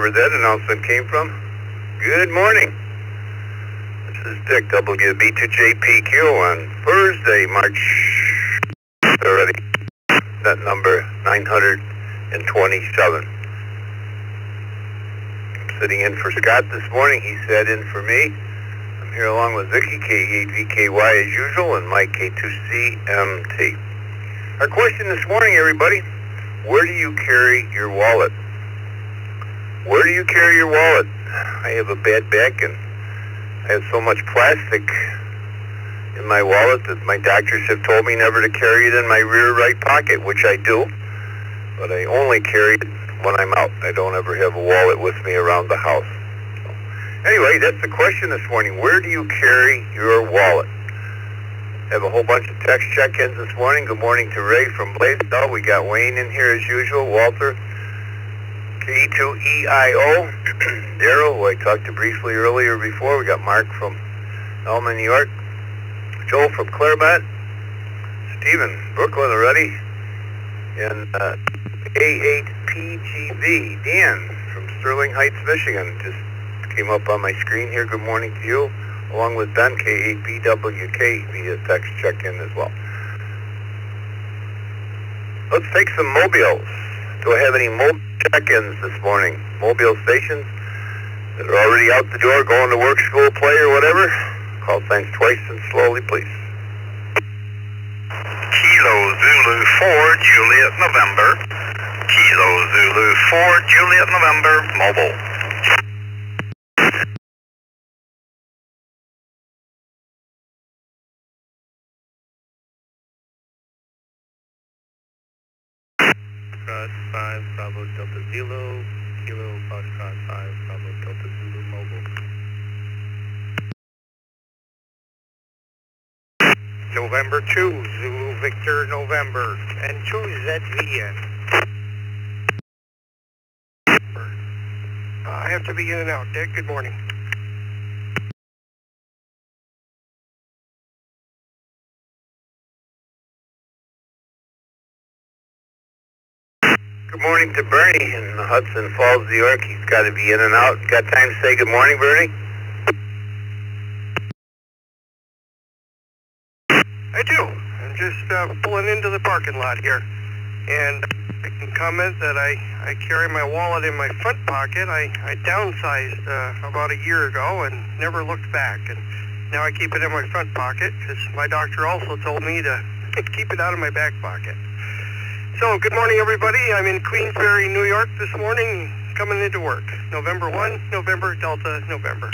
wherever that announcement came from. Good morning. This is Dick, WB2JPQ on Thursday, March 30. That number 927. I'm sitting in for Scott this morning. He sat in for me. I'm here along with Vicky, K8VKY as usual, and Mike, K2CMT. Our question this morning, everybody, where do you carry your wallet? Where do you carry your wallet? I have a bad back and I have so much plastic in my wallet that my doctors have told me never to carry it in my rear right pocket, which I do, but I only carry it when I'm out. I don't ever have a wallet with me around the house. So, anyway, that's the question this morning. Where do you carry your wallet? Have a whole bunch of text check-ins this morning. Good morning to Ray from Blaisdell. We got Wayne in here as usual. Walter, K2EIO, Daryl, who I talked to briefly earlier before. We got Mark from Elma, New York. Joel from Claremont. Stephen, Brooklyn already. And A8PGV, Dan from Sterling Heights, Michigan. Just came up on my screen here. Good morning to you. Along with Ben, K8BWK, via text check-in as well. Let's take some mobiles. Do I have any mobile check-ins this morning? Mobile stations that are already out the door, going to work, school, play, or whatever? Call signs twice and slowly, please. Kilo Zulu 4, Juliet, November. Kilo Zulu 4, Juliet, November, mobile. Foxtrot 5, Bravo Delta Zulu, Kilo Foxtrot 5, Bravo Delta Zulu, mobile. November 2, Zulu Victor, November, and 2 ZVN. I have to be in and out. Dick, good morning. Good morning to Bernie in Hudson Falls, New York. He's got to be in and out. Got time to say good morning, Bernie? I do. I'm just pulling into the parking lot here. And I can comment that I carry my wallet in my front pocket. I downsized about a year ago and never looked back. And now I keep it in my front pocket because my doctor also told me to keep it out of my back pocket. So, good morning, everybody. I'm in Queensbury, New York this morning, coming into work. November 1, November, Delta, November.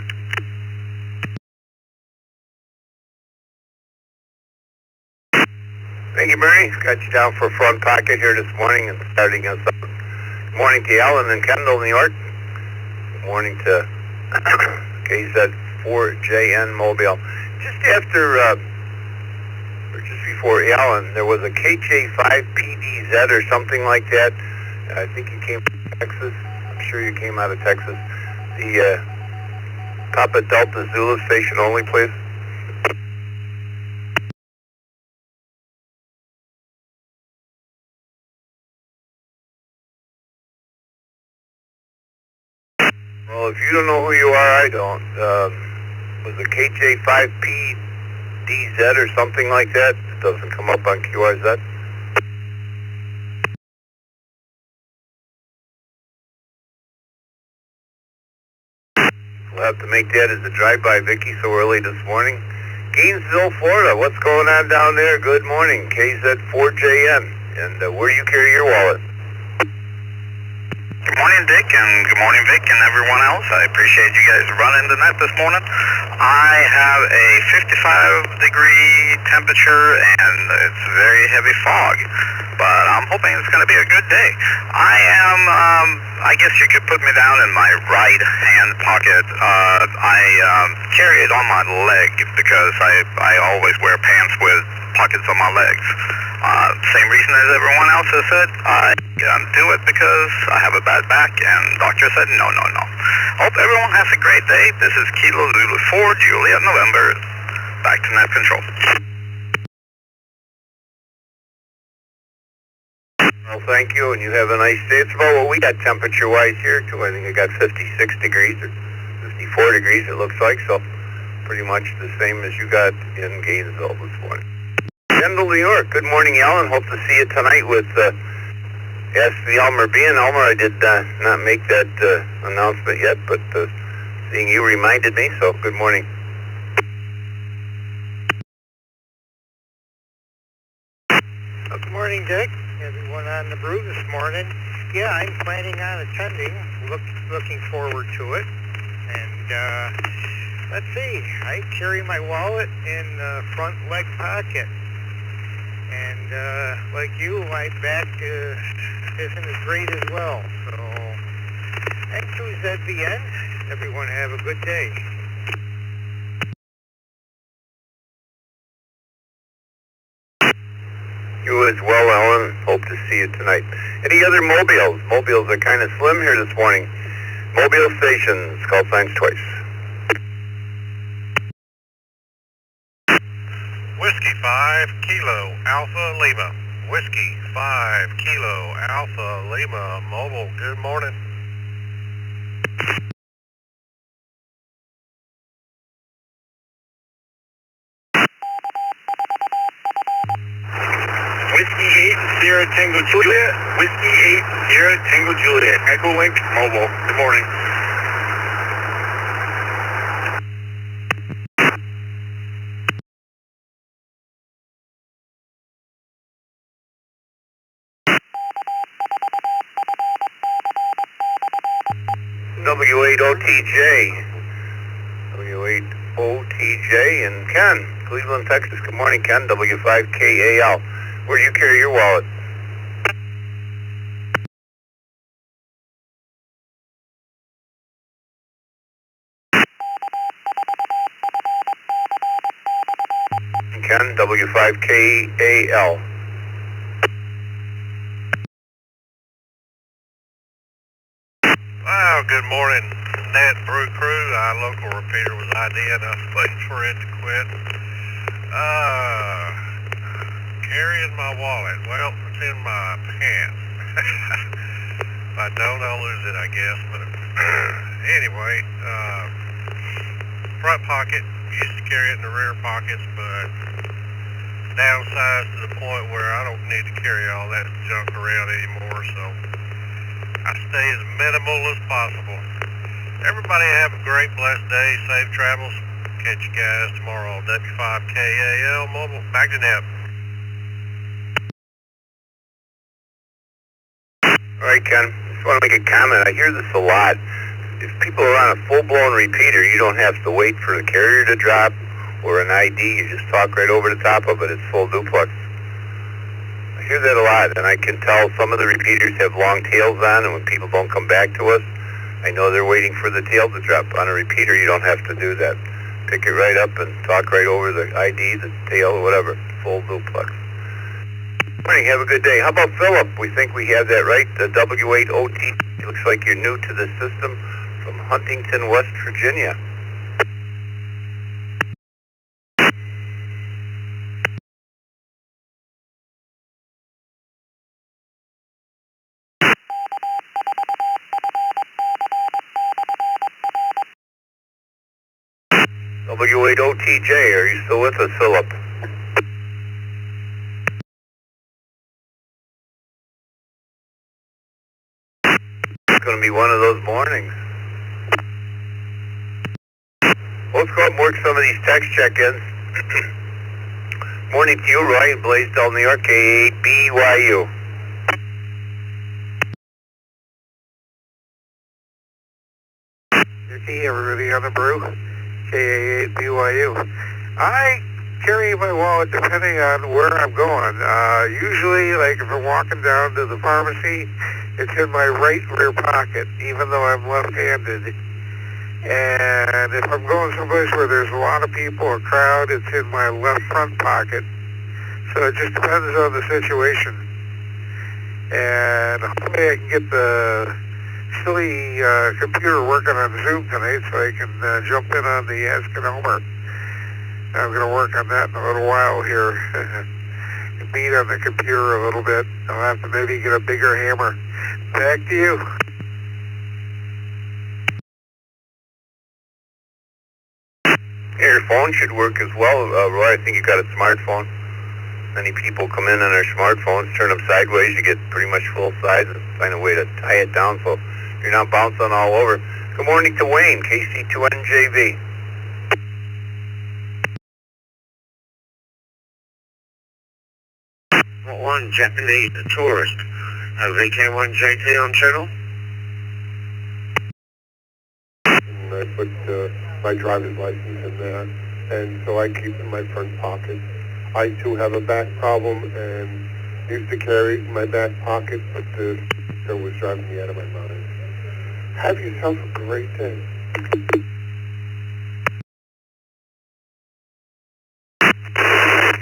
Thank you, Bernie. Got you down for front pocket here this morning and starting us up. Good morning to Alan in Kendall, New York. Good morning to KZ4JN Mobile. Just after, or just before Alan, there was a KJ5PDZ or something like that. I think you came from Texas. I'm sure you came out of Texas. The Papa Delta Zulu station only, please. Well, if you don't know who you are, I don't. Was it KJ5PDZ or something like that? It doesn't come up on QRZ. We'll have to make that as a drive-by, Vicky, so early this morning. Gainesville, Florida. What's going on down there? Good morning. KZ4JN. And where do you carry your wallet? Good morning, Dick, and good morning, Vic, and everyone else. I appreciate you guys running the net this morning. I have a 55-degree temperature, and it's very heavy fog, but I'm hoping it's going to be a good day. I guess you could put me down in my right hand pocket. I carry it on my leg because I always wear pants with pockets on my legs. Same reason as everyone else has said. I do it because I have a bad back, and doctor said no. Hope everyone has a great day. This is Kilo Zulu 4, Juliet, November. Back to net control. Well, thank you, and you have a nice day. It's about what we got temperature-wise here, too. I think I got 56 degrees or 54 degrees, it looks like, so pretty much the same as you got in Gainesville this morning. Kendall, New York. Good morning, Alan. Hope to see you tonight with Ask the Elmer B. And Elmer, I did not make that announcement yet, but seeing you reminded me, so good morning. Good morning, Dick. Everyone on the Brew this morning. Yeah, I'm planning on attending. Looking forward to it. And let's see. I carry my wallet in the front leg pocket. And like you, my back isn't as great as well. So thank you at the end. Everyone have a good day. You as well, Alan. Hope to see you tonight. Any other mobiles? Mobiles are kind of slim here this morning. Mobile stations, call signs twice. Whiskey 5 Kilo Alpha Lima. Whiskey 5 Kilo Alpha Lima. Mobile, good morning. Whiskey 8 Sierra Tango Juliet. Whiskey 8 Sierra Tango Juliet. Echo Link Mobile. Good morning. W8OTJ. W8OTJ and Ken, Cleveland, Texas. Good morning, Ken. W5KAL. Where do you carry your wallet? Ken, W5KAL. Wow, good morning, Nat Brew Crew. Our local repeater was ID and I was waiting for it to quit. Carrying my wallet. Well, it's in my pants. If I don't, I'll lose it, I guess. But anyway, front pocket. Used to carry it in the rear pockets, but downsized to the point where I don't need to carry all that junk around anymore, so I stay as minimal as possible. Everybody have a great, blessed day. Safe travels. Catch you guys tomorrow on W5KAL Mobile. Back to Neb. All right, Ken. Just want to make a comment. I hear this a lot. If people are on a full-blown repeater, you don't have to wait for the carrier to drop or an ID. You just talk right over the top of it. It's full duplex. I hear that a lot, and I can tell some of the repeaters have long tails on, and when people don't come back to us, I know they're waiting for the tail to drop. On a repeater, you don't have to do that. Pick it right up and talk right over the ID, the tail, or whatever. Full duplex. Morning, have a good day. How about Philip? We think we have that right. The W8OT. Looks like you're new to the system from Huntington, West Virginia. W8OTJ, are you still with us, Philip? It's going to be one of those mornings. Let's go up and work some of these text check-ins. Morning to you, Roy in Blaisdell, New York, K8BYU. Hey, everybody on the Brew, KA8BYU. I carry my wallet depending on where I'm going. Usually, like if I'm walking down to the pharmacy, it's in my right rear pocket, even though I'm left-handed. And if I'm going someplace where there's a lot of people or crowd, it's in my left front pocket. So it just depends on the situation. And hopefully I can get the silly computer working on Zoom tonight so I can jump in on the Ask an Elmer. I'm going to work on that in a little while here. speed on the computer a little bit. I'll have to maybe get a bigger hammer. Back to you. Your phone should work as well, Roy. I think you got a smartphone. Many people come in on their smartphones, turn them sideways, you get pretty much full size, and find a way to tie it down so you're not bouncing all over. Good morning to Wayne, KC2NJV. One Japanese tourist. VK1JT on channel. I put my driver's license in there, and so I keep it in my front pocket. I too have a back problem and used to carry it in my back pocket, but it was driving me out of my mind. Have yourself a great day.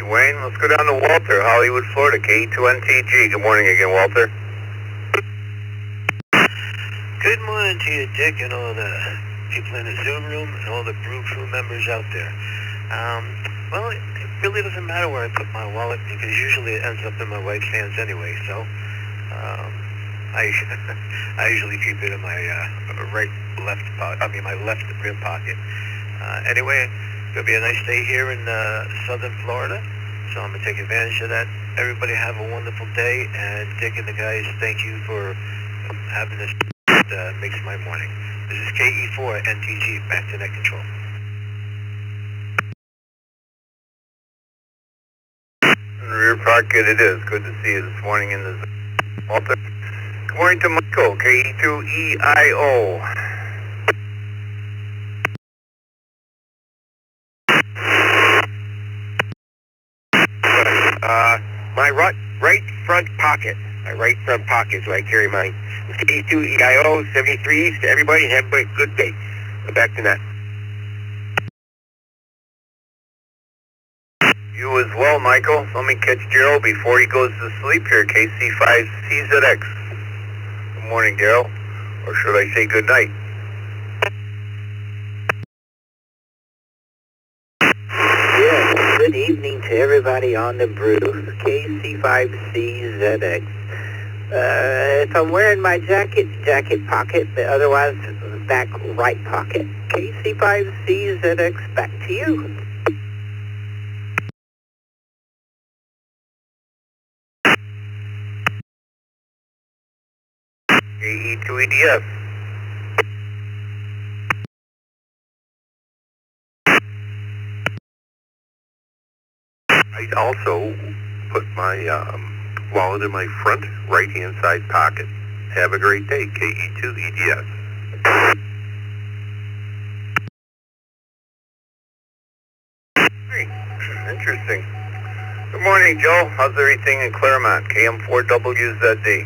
Wayne, let's go down to Walter, Hollywood, Florida, KE2NTG. Good morning again, Walter. Good morning to you, Dick, and all the people in the Zoom room and all the Brew crew members out there. Well, it really doesn't matter where I put my wallet because usually it ends up in my wife's hands anyway, so I usually keep it in my my left rear pocket. Anyway, it's going to be a nice day here in southern Florida, so I'm going to take advantage of that. Everybody have a wonderful day, and Dick and the guys, thank you for having this. Makes my morning. This is KE4 NTG, back to net control. In the rear pocket it is. Good to see you this morning in the Walter. Good morning to Michael, KE2EIO. My right front pocket. My right front pocket is where I carry mine. KE2EIO 73 to everybody. Have a good day. Back to that. You as well, Michael. Let me catch Daryl before he goes to sleep here, KC5CZX. Good morning, Daryl. Or should I say good night? Yes, good evening to everybody on the Brew, KC5CZX. If I'm wearing my jacket pocket, but otherwise back right pocket. KC5CZX, back to you. KE2EDF. I also put my wallet in my front right-hand side pocket. Have a great day, KE2EDS. Hey, interesting. Good morning, Joe. How's everything in Claremont? KM4WZD.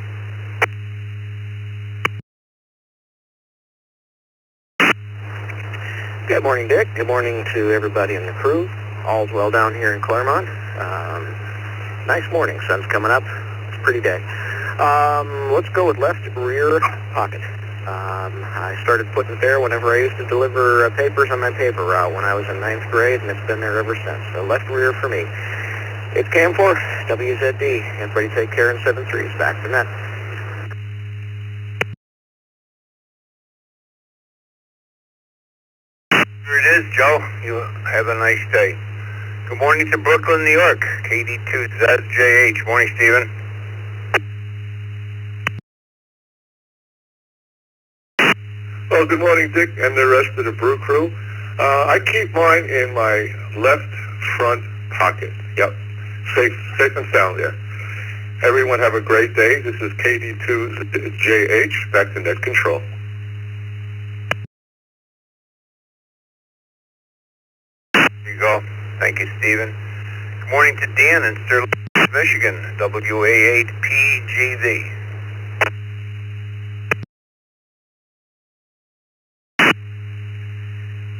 Good morning, Dick. Good morning to everybody in the crew. All's well down here in Claremont. Nice morning. Sun's coming up. It's a pretty day. Let's go with left rear pocket. I started putting it there whenever I used to deliver papers on my paper route when I was in 9th grade, and it's been there ever since. So left rear for me. It's KM4, WZD. Everybody take care in 7-3s. Back to net. Here it is, Joe. You have a nice day. Good morning to Brooklyn, New York. KD2ZJH. Morning, Stephen. Well, good morning, Dick, and the rest of the Brew crew. I keep mine in my left front pocket. Yep, safe and sound there. Everyone have a great day. This is KD2JH, back to net control. There you go. Thank you, Stephen. Good morning to Dan in Sterling, Michigan. WA8PGV.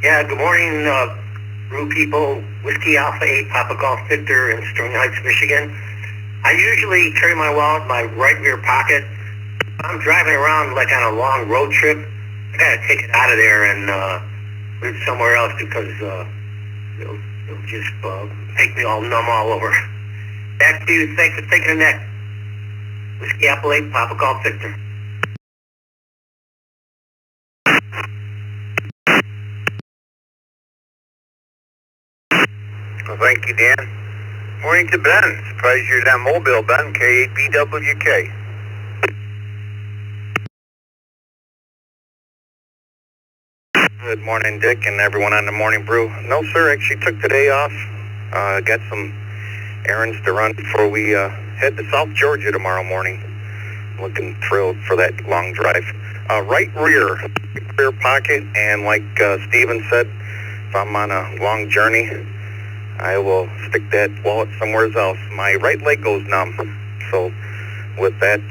Yeah, good morning, Brew people. Whiskey Alpha 8, Papa Golf Victor in Sterling Heights, Michigan. I usually carry my wallet in my right rear pocket. I'm driving around like on a long road trip. I gotta take it out of there and put it somewhere else because it'll just make me all numb all over. Back to you. Thanks for taking the next. Whiskey Apple 8, Papa Golf Victor. Well, thank you, Dan. Morning to Ben. Surprised you're down Mobile, Ben. K8BWK. Good morning, Dick, and everyone on the Morning Brew. No, sir, actually took today off. Got some errands to run before we head to South Georgia tomorrow morning. Looking thrilled for that long drive. Right rear pocket, and like Steven said, if I'm on a long journey, I will stick that wallet somewhere else. My right leg goes numb. So with that,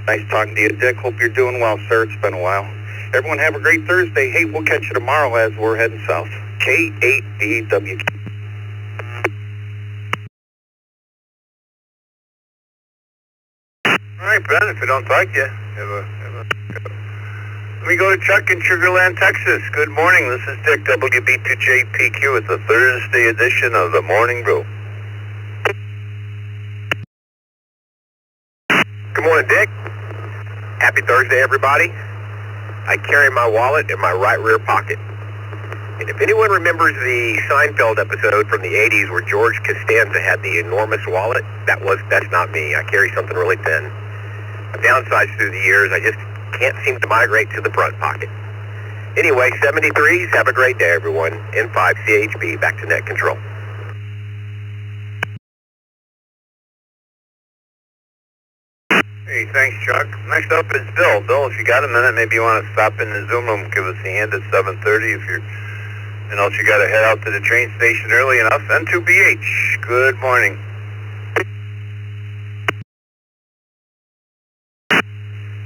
nice talking to you, Dick. Hope you're doing well, sir. It's been a while. Everyone have a great Thursday. Hey, we'll catch you tomorrow as we're heading south. K8BWK. All right, Ben, if I don't talk to you, let me go to Chuck in Sugar Land, Texas. Good morning. This is Dick, WB2JPQ. It's the Thursday edition of the Morning Brew. Good morning, Dick. Happy Thursday, everybody. I carry my wallet in my right rear pocket. And if anyone remembers the Seinfeld episode from the 80s where George Costanza had the enormous wallet, that's not me. I carry something really thin. I've downsized through the years. I just can't seem to migrate to the front pocket. Anyway, 73s, have a great day, everyone. N5 CHB, back to net control. Hey, thanks, Chuck. Next up is Bill. Bill, if you got a minute, maybe you want to stop in the Zoom room, give us a hand at 7:30 if you're... And else you got to head out to the train station early enough. N2BH, good morning.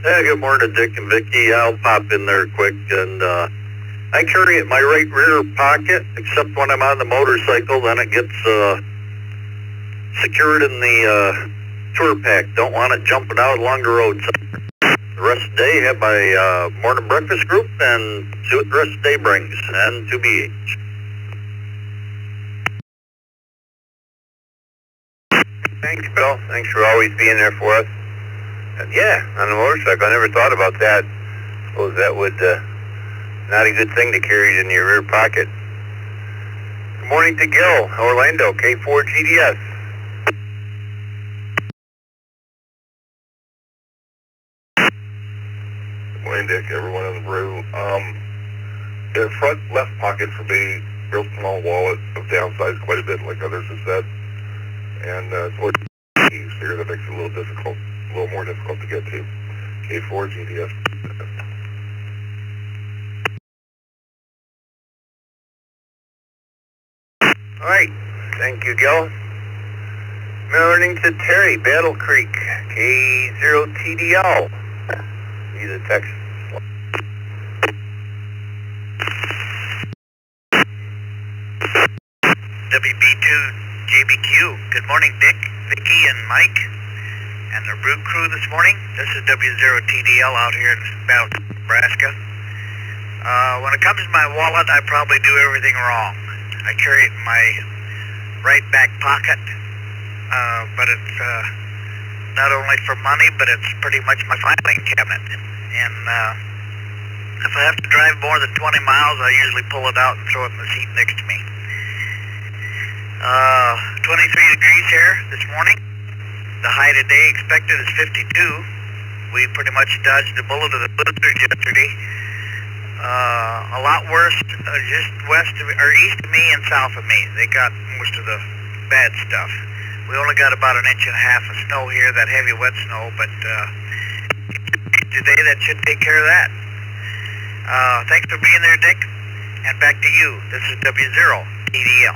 Yeah, good morning, Dick and Vicky. I'll pop in there quick, and I carry it in my right rear pocket, except when I'm on the motorcycle, then it gets secured in the tour pack. Don't want it jumping out along the road. The rest of the day, have my morning breakfast group and see what the rest of the day brings. And to be. Thanks, Bill. Thanks for always being there for us. And yeah, on the motorcycle, I never thought about that. Suppose that would not a good thing to carry it in your rear pocket. Good morning to Gil, Orlando, K4GDS. Morning, Dick, everyone in the Brew. The front left pocket for me, real small wallet. I've downsized quite a bit, like others have said. And it's what keys here that makes it a little more difficult to get to. K4 GDS. All right, thank you, Gil. Morning to Terry, Battle Creek, K0TDL. He's a Texas. WB2JBQ. Good morning, Dick, Vicky, and Mike, and the Brew crew this morning. This is W0TDL out here in Battle, Nebraska. When it comes to my wallet, I probably do everything wrong. I carry it in my right back pocket, but it's not only for money, but it's pretty much my filing cabinet. And if I have to drive more than 20 miles, I usually pull it out and throw it in the seat next to me. 23 degrees here this morning. The high today expected is 52. We pretty much dodged the bullet of the blizzard yesterday. A lot worse just west of, or east of me and south of me. They got most of the bad stuff. We only got about 1.5 inches of snow here, that heavy wet snow, but today that should take care of that. Thanks for being there, Dick. And back to you. This is W0TDL.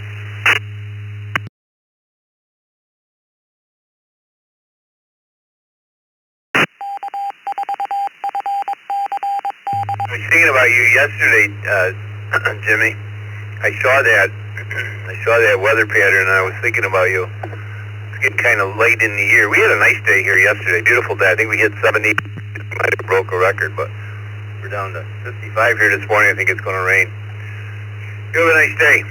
I was thinking about you yesterday, Jimmy. I saw that weather pattern, and I was thinking about you. It's getting kind of late in the year. We had a nice day here yesterday, beautiful day. I think we hit 70. Might have broke a record, but we're down to 55 here this morning. I think it's going to rain. You have a nice day.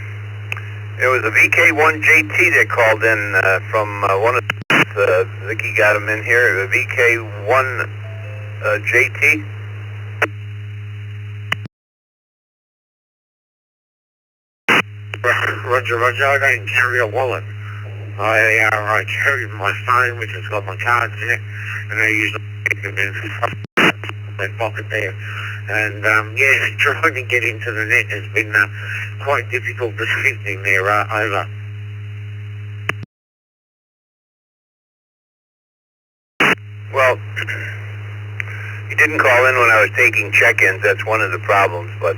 There was a VK1JT that called in from one of Vicky got him in here. A VK1JT. Roger, I didn't carry a wallet. I carried my phone, which has got my cards in it, and I usually keep them in my pocket there. And yeah, trying to get into the net has been quite difficult this evening there, over. Well, he didn't call in when I was taking check-ins. That's one of the problems. But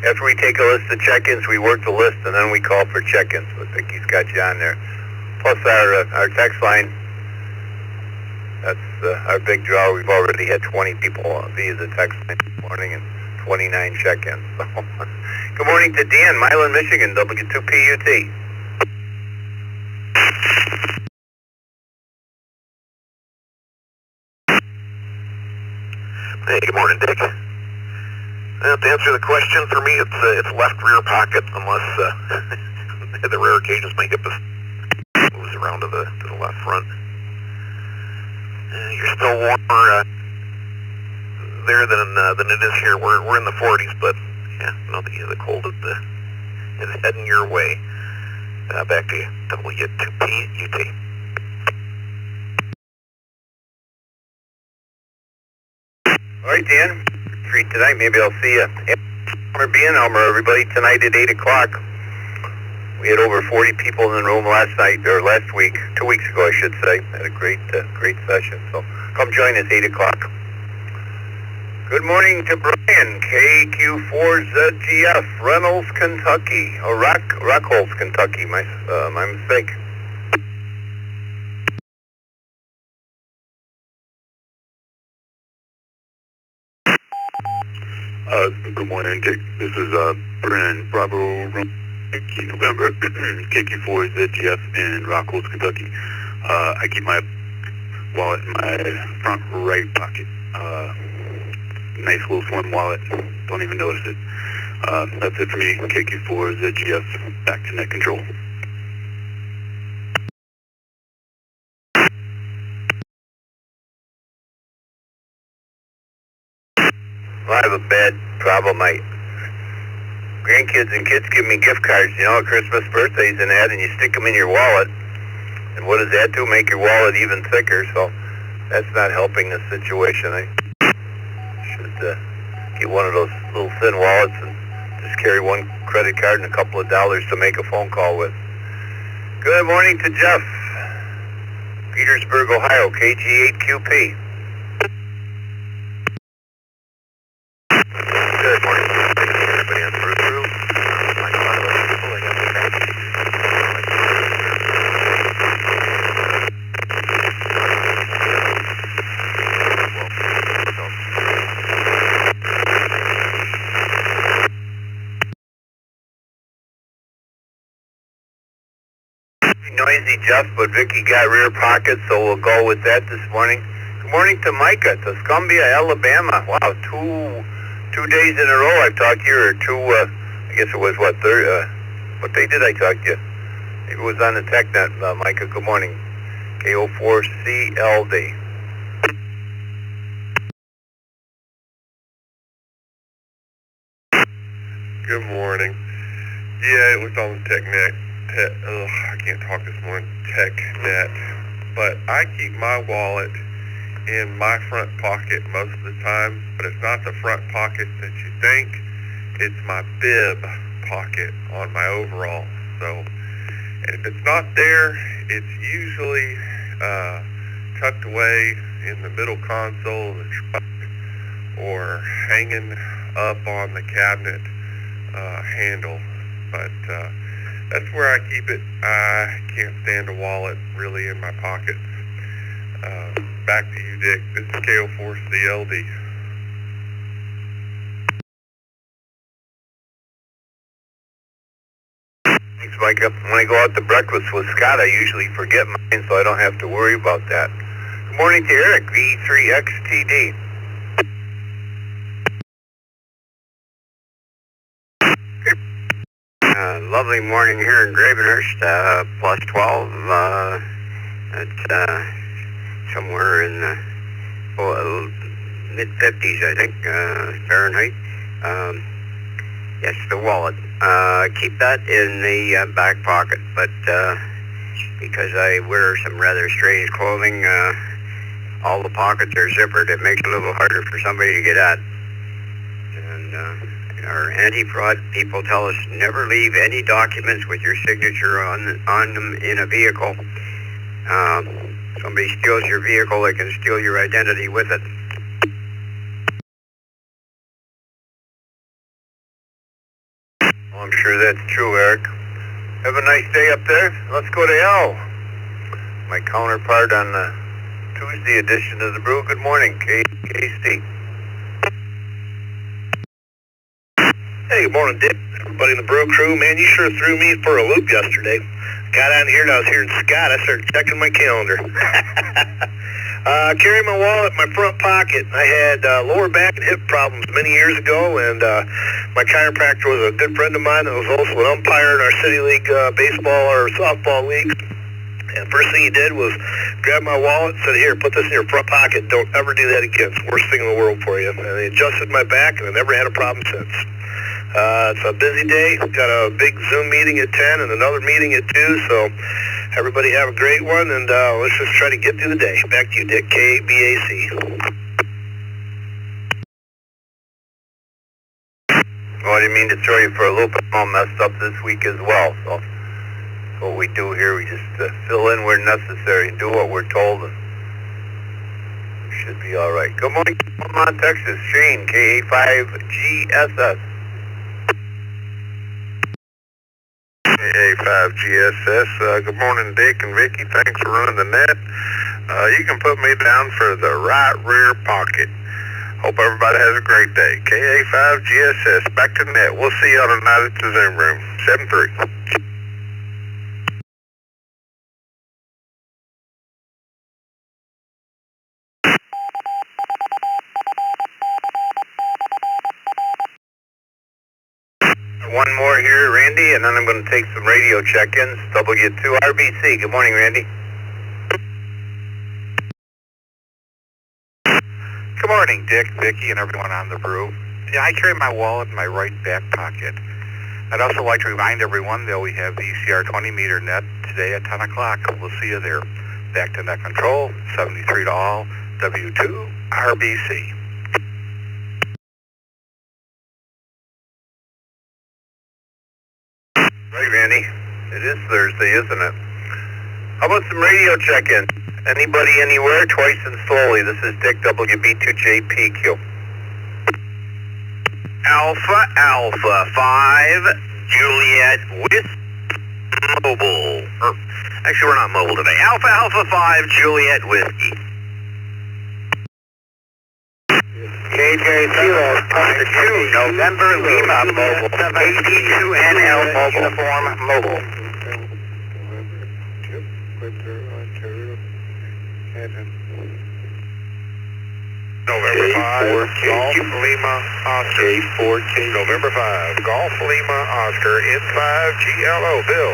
after we take a list of check-ins, we work the list, and then we call for check-ins. I think he's got you on there. Plus our text line. That's our big draw. We've already had 20 people via the text line this morning and 29 check-ins. So, good morning to Dan, Milan, Michigan, W2PUT. Hey, good morning, Dick. To answer the question, for me, it's left rear pocket, unless the rare occasions my hip moves around to the left front. You're still warmer there than it is here. We're in the 40s, but yeah, no, the cold is heading your way. Back to you, W2PUT. All right, Dan. Free tonight. Maybe I'll see you. Elmer being Elmer, everybody, tonight at 8 o'clock. We had over 40 people in the room last night, or last week, 2 weeks ago, I should say. Had a great session. So come join us 8 o'clock. Good morning to Brian, KQ4ZGF, Reynolds, Kentucky. Oh, Rockholz, Kentucky. My mistake. Good morning, Dick. This is Brennan Bravo, Yankee November, KQ4ZGF in Rockholz, Kentucky. I keep my wallet in my front right pocket. Nice little slim wallet. Don't even notice it. That's it for me. KQ4ZGF. Back to net control. Well, I have a bad problem. My grandkids and kids give me gift cards, you know, at Christmas, birthdays and that, and you stick them in your wallet. And what does that do? Make your wallet even thicker, so that's not helping the situation. I should get one of those little thin wallets and just carry one credit card and a couple of dollars to make a phone call with. Good morning to Jeff, Petersburg, Ohio, KG8QP. Good morning. Everybody on the Brew. Like a lot of other people, I got the back. Noisy, Jeff, but Vicky got rear pockets, so we'll go with that this morning. Good morning to Micah, Tuscumbia, Alabama. Wow, two days in a row I've talked to you, or I guess it was, what day did I talk to you? Maybe it was on the TechNet, Micah. Good morning. KO4CLD. Good morning. Yeah, it was on the TechNet. I can't talk this morning. TechNet. But I keep my wallet in my front pocket most of the time, but it's not the front pocket that you think. It's my bib pocket on my overall. So, and if it's not there, it's usually tucked away in the middle console of the truck or hanging up on the cabinet handle. But that's where I keep it. I can't stand a wallet really in my pockets. Back to you, Dick. This is KO4CLD. Thanks, Micah. When I go out to breakfast with Scott, I usually forget mine, so I don't have to worry about that. Good morning to Eric, V3XTD. lovely morning here in Gravenhurst, plus 12. It's somewhere in the mid-50s, I think, Fahrenheit. Yes, the wallet. Keep that in the back pocket, but because I wear some rather strange clothing, all the pockets are zippered. It makes it a little harder for somebody to get at. And our anti-fraud people tell us never leave any documents with your signature on them in a vehicle. Somebody steals your vehicle, they can steal your identity with it. Well, I'm sure that's true, Eric. Have a nice day up there. Let's go to Al, my counterpart on the Tuesday edition of the Brew. Good morning, KC. Hey, good morning, Dick. Everybody in the Brew crew. Man, you sure threw me for a loop yesterday. Got on here and I was hearing Scott. I started checking my calendar. Carrying my wallet in my front pocket. I had lower back and hip problems many years ago, and my chiropractor was a good friend of mine that was also an umpire in our city league baseball or softball league. And first thing he did was grab my wallet and said, "Here, put this in your front pocket. Don't ever do that again. It's the worst thing in the world for you." And he adjusted my back, and I never had a problem since. It's a busy day. We've got a big Zoom meeting at 10 and another meeting at 2, so everybody have a great one, and let's just try to get through the day. Back to you, Dick, KBAC. Well, I didn't mean to throw you for a loop. I'm all messed up this week as well, so what we do here, we just fill in where necessary and do what we're told, and we should be all right. Good morning, Beaumont, Texas. Shane, KA5GSS. KA5GSS. Good morning, Dick and Vicky. Thanks for running the net. You can put me down for the right rear pocket. Hope everybody has a great day. KA5GSS. Back to the net. We'll see y'all tonight at the Zoom room. 7-3. One more here, Randy, and then I'm going to take some radio check-ins. W2RBC. Good morning, Randy. Good morning, Dick, Vicky, and everyone on the Brew. Yeah, I carry my wallet in my right back pocket. I'd also like to remind everyone that we have the ECR 20-meter net today at 10 o'clock. We'll see you there. Back to net control, 73 to all, W2RBC. Right, Randy. It is Thursday, isn't it? How about some radio check-in? Anybody, anywhere, twice and slowly. This is Dick, WB2JPQ. Alpha Alpha 5, Juliet with mobile. Actually, we're not mobile today. Alpha Alpha 5, Juliet Whiskey. KJ Kilo, Oscar 2, November Lima Mobile. AD2NL Mobile. Uniform Mobile. November 5, Golf Lima Oscar. November 5, Golf Lima Oscar in 5 GLO. Bill,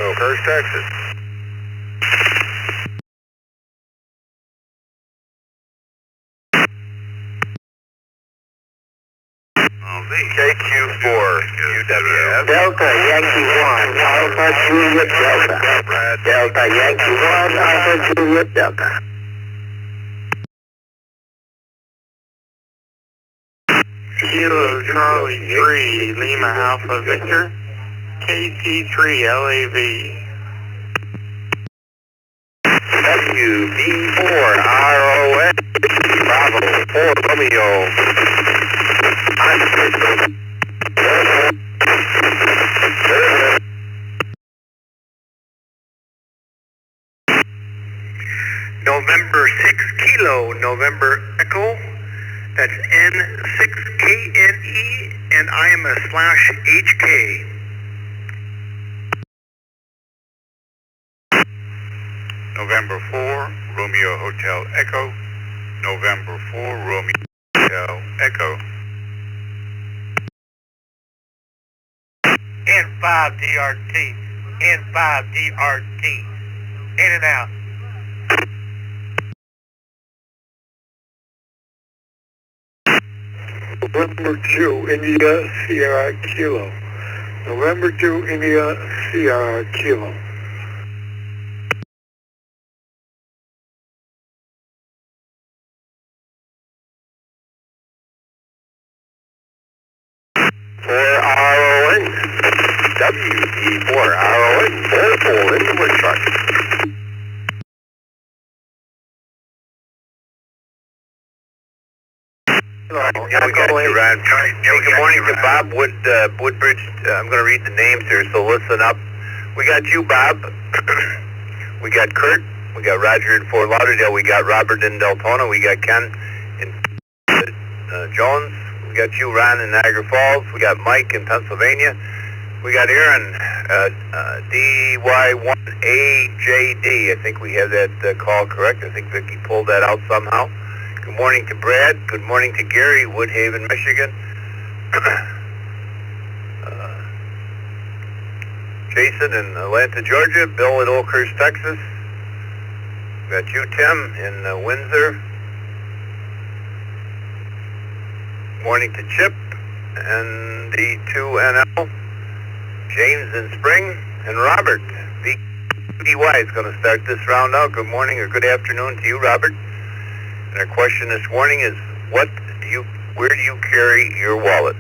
Oakhurst, Texas. KQ4, UWF. Delta Yankee 1, Alpha Juliet Delta. Delta Yankee 1, Alpha Juliet Delta. Kilo Charlie 3, Lima Alpha Victor, KC3 LAV. WB4 ROS, Bravo 4 Romeo. November 6 Kilo, November Echo. That's N6KNE, and I am a /HK. November 4, Romeo Hotel Echo. November 4, Romeo Hotel Echo. And N5DRT. N5DRT. In and out. November 2, India, Sierra Kilo. November 2, India, Sierra Kilo. RON, WE4 RON, Poland, we're truck. Yeah, we got you, Ron. Hey, good morning to Bob Woodbridge. I'm going to read the names here, so listen up. We got you, Bob. We got Kurt. We got Roger in Fort Lauderdale. We got Robert in Deltona. We got Ken in Jones. We got you, Ron, in Niagara Falls. We got Mike in Pennsylvania. We got Aaron, DY1AJD. I think we have that call correct. I think Vicki pulled that out somehow. Good morning to Brad. Good morning to Gary, Woodhaven, Michigan. Jason in Atlanta, Georgia. Bill in Oakhurst, Texas. Got you, Tim, in Windsor. Morning to Chip and the 2NL. James in Spring. And Robert. VDY is going to start this round out. Good morning or good afternoon to you, Robert. And our question this morning is, where do you carry your wallet?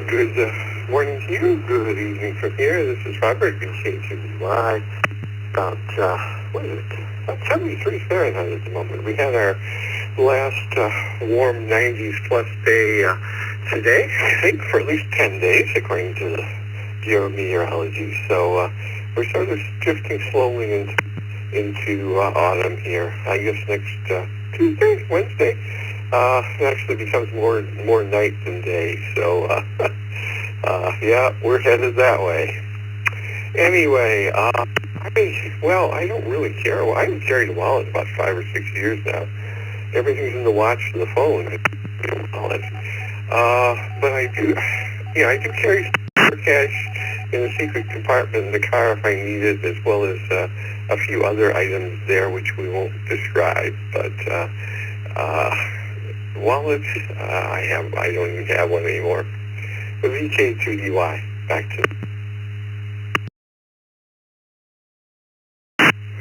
Good morning to you. Good evening from here. This is Robert, VK2BY. About, what is it? About 73 Fahrenheit at the moment. We had our last warm 90s plus day today, I think, for at least 10 days, according to the Bureau of Meteorology. So we're sort of drifting slowly into autumn here. I guess next Tuesday, Wednesday, it actually becomes more night than day. So yeah, we're headed that way. Anyway, I don't really care. I haven't carried a wallet about 5 or 6 years now. Everything's in the watch and the phone. Wallet. But I do carry cash in a secret compartment in the car if I need it, as well as a few other items there which we won't describe. But wallet, I don't even have one anymore. But VK2DY, back to.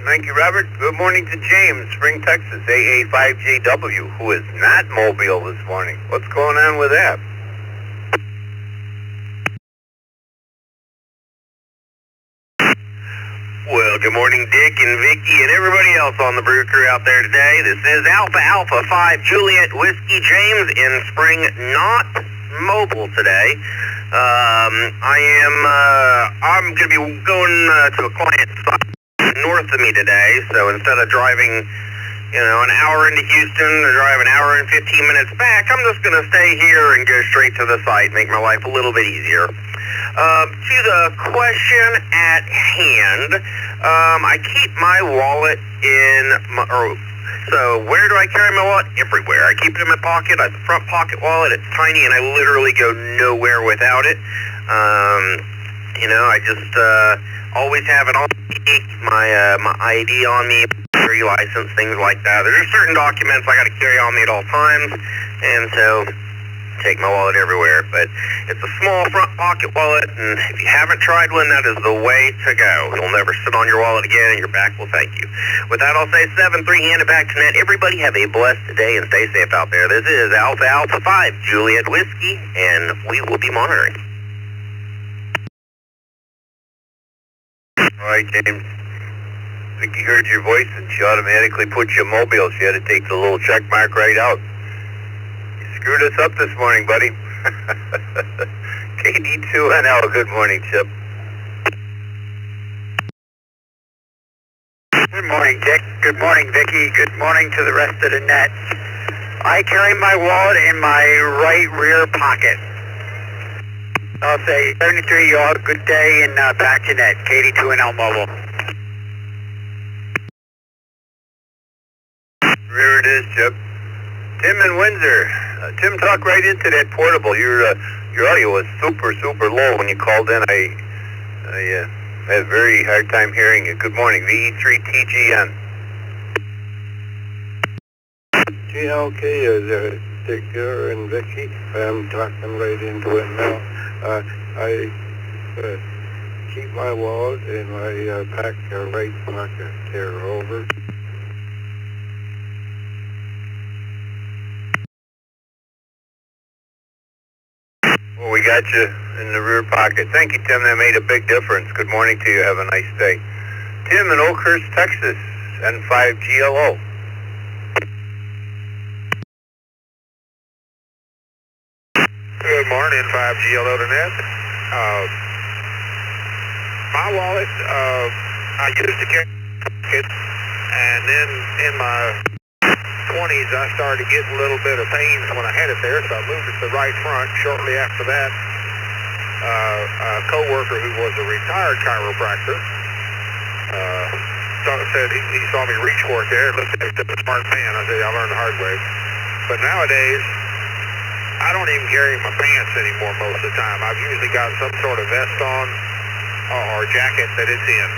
Thank you, Robert. Good morning to James, Spring, Texas, AA5JW, who is not mobile this morning. What's going on with that? Well, good morning, Dick and Vicky and everybody else on the Brew crew out there today. This is Alpha 5 Juliet Whiskey James in Spring, not mobile today. I'm going to be going to a client site north of me today, so instead of driving, an hour into Houston or drive an hour and 15 minutes back, I'm just going to stay here and go straight to the site, make my life a little bit easier. To the question at hand, I keep my wallet so where do I carry my wallet? Everywhere. I keep it in my pocket. I have a front pocket wallet. It's tiny, and I literally go nowhere without it. I just always have it on me, my ID on me, carry license, things like that. There's certain documents I got to carry on me at all times, and so take my wallet everywhere. But it's a small front pocket wallet, and if you haven't tried one, that is the way to go. You'll never sit on your wallet again, and your back will thank you. With that, I'll say 7-3, hand it back to Ned. Everybody have a blessed day and stay safe out there. This is Alpha 5 Juliet Whiskey, and we will be monitoring. All right, James. Vicky heard your voice, and she automatically put you mobile. She had to take the little check mark right out. Screwed us up this morning, buddy. KD2NL, good morning, Chip. Good morning, Dick. Good morning, Vicky. Good morning to the rest of the net. I carry my wallet in my right rear pocket. I'll say 73, you all have a good day, and back to net. KD2NL Mobile. Rear it is, Chip. Tim in Windsor. Tim, talk right into that portable. Your audio was super low when you called in. I had a very hard time hearing you. Good morning, VE3TGN. GLK is Dick here and Vicky. I'm talking right into it now. I keep my wallet in my back right pocket there, over. Well, we got you in the rear pocket. Thank you, Tim. That made a big difference. Good morning to you. Have a nice day. Tim in Oakhurst, Texas, N5GLO. Good morning, 5GLO to net. My wallet, I used to carry it, and then in my 20s I started to get a little bit of pain when I had it there, so I moved it to the right front. Shortly after that, a co-worker who was a retired chiropractor said he saw me reach for it there, looked at it, said, "A smart man." I said, "I learned the hard way." But nowadays, I don't even carry my pants anymore most of the time. I've usually got some sort of vest on or jacket that it's in.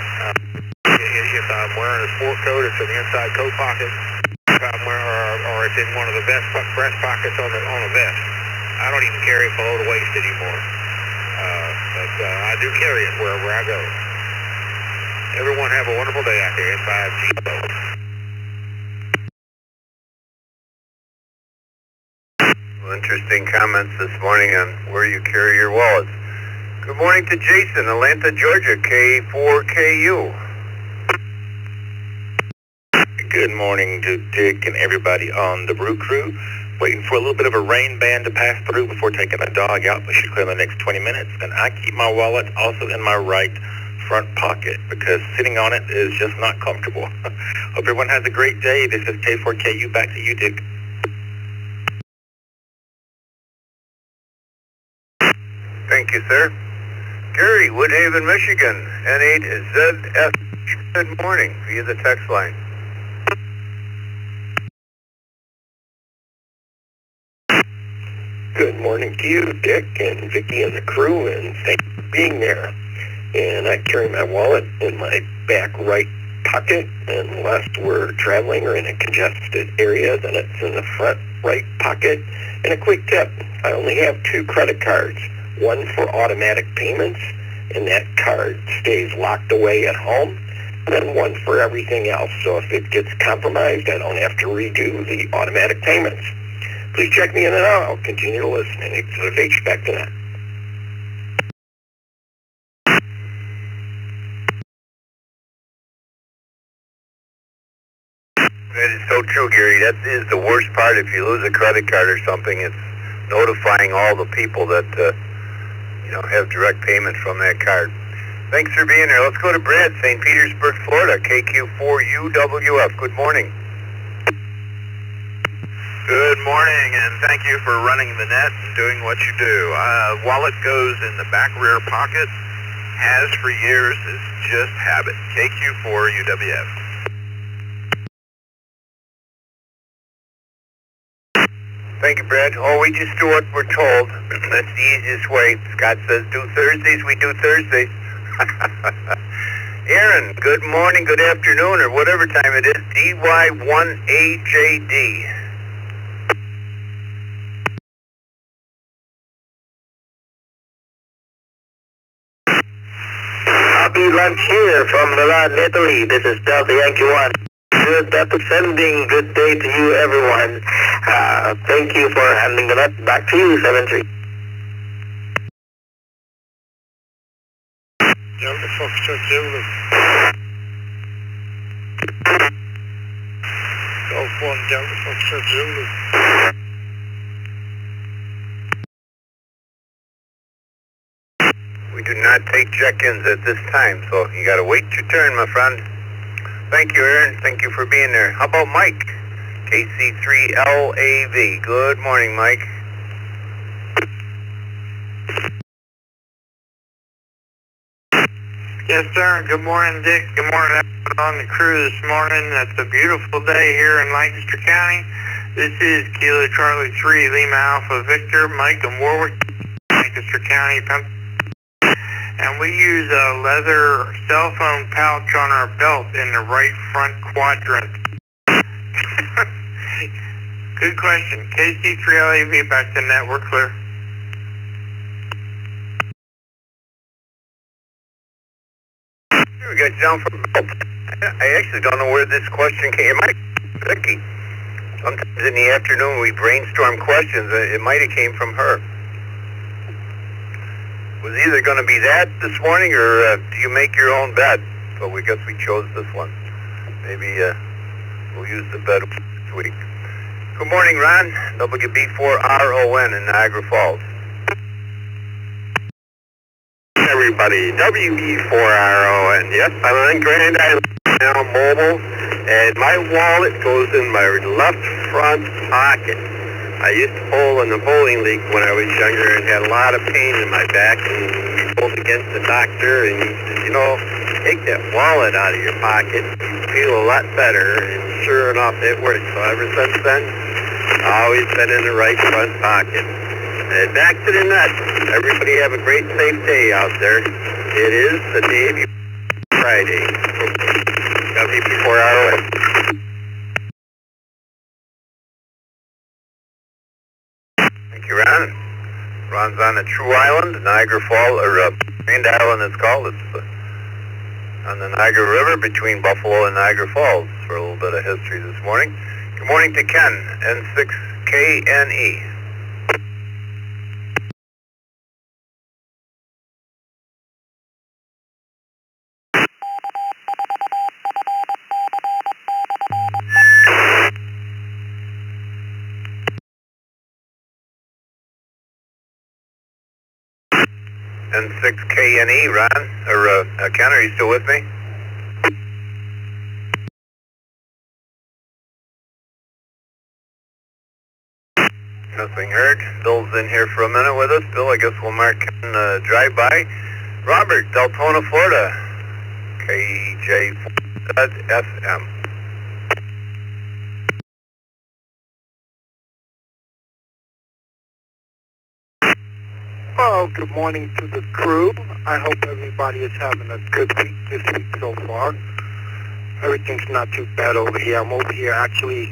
If I'm wearing a sport coat, it's in the inside coat pocket. If I'm wearing, or it's in one of the breast pockets on the vest. I don't even carry it below the waist anymore. But I do carry it wherever I go. Everyone have a wonderful day out there in 5GLO. Interesting comments this morning on where you carry your wallets. Good morning to Jason, Atlanta, Georgia, K4KU. Good morning to Dick and everybody on the Brew crew. Waiting for a little bit of a rain band to pass through before taking the dog out. We should clear in the next 20 minutes. And I keep my wallet also in my right front pocket because sitting on it is just not comfortable. Hope everyone has a great day. This is K4KU. Back to you, Dick. Thank you, sir. Gary, Woodhaven, Michigan, N8ZF. Good morning via the text line. Good morning to you, Dick and Vicky and the crew, and thanks for being there. And I carry my wallet in my back right pocket, unless we're traveling or in a congested area, then it's in the front right pocket. And a quick tip, I only have 2 credit cards, one for automatic payments, and that card stays locked away at home, and then one for everything else. So if it gets compromised, I don't have to redo the automatic payments. Please check me in and out. I'll continue to listen. And it's back to that. That is so true, Gary. That is the worst part. If you lose a credit card or something, it's notifying all the people that have direct payment from that card. Thanks for being there. Let's go to Brad, St. Petersburg, Florida, KQ4UWF. Good morning. Good morning, and thank you for running the net and doing what you do. Wallet goes in the back rear pocket. Has for years. It's just habit. KQ4UWF. Thank you, Brad. Oh, we just do what we're told. That's the easiest way. Scott says do Thursdays, we do Thursdays. Aaron, good morning, good afternoon, or whatever time it is. DY1AJD. Happy lunch here from Milan, Italy. This is Delta Yankee 1. Good sending good day to you, everyone. Thank you for handling the net. Back to you, 7-3. Delta Foxtrot Zulu. Golf 1, Delta Foxtrot Zulu. We do not take check-ins at this time, so you got to wait your turn, my friend. Thank you, Aaron. Thank you for being there. How about Mike? KC3LAV. Good morning, Mike. Yes, sir. Good morning, Dick. Good morning, everyone on the crew this morning. It's a beautiful day here in Lancaster County. This is Kilo Charlie 3, Lima Alpha Victor, Mike in Warwick, Lancaster County, and we use a leather cell phone pouch on our belt in the right front quadrant. Good question. KC3LAV back to net, we're clear. We got down from belt. I actually don't know where this question came. It might be Vicky. Sometimes in the afternoon we brainstorm questions. It might have came from her. Was either going to be that this morning or do you make your own bed? So we guess we chose this one. Maybe we'll use the bed this week. Good morning, Ron. WB4RON in Niagara Falls. Everybody, WB4RON. Yes, I'm on Grand Island now, mobile, and my wallet goes in my left front pocket. I used to bowl in the bowling league when I was younger and had a lot of pain in my back, and bowled against the doctor, and he said, you know, take that wallet out of your pocket, you feel a lot better, and sure enough, it worked. So ever since then, I've always been in the right front pocket. And back to the net. Everybody have a great, safe day out there. It is the day before Friday. WB4RON. Thank you, Ron. Ron's on the True Island, Niagara Falls, or Grand Island it's called. It's on the Niagara River between Buffalo and Niagara Falls for a little bit of history this morning. Good morning to Ken, N6KNE. N6KNE, Ron, or Ken, are you still with me? Nothing heard. Bill's in here for a minute with us. Bill, I guess we'll mark Ken drive-by. Robert, Deltona, Florida, KJ4FM. Well, good morning to the crew. I hope everybody is having a good week this week so far. Everything's not too bad over here. I'm over here actually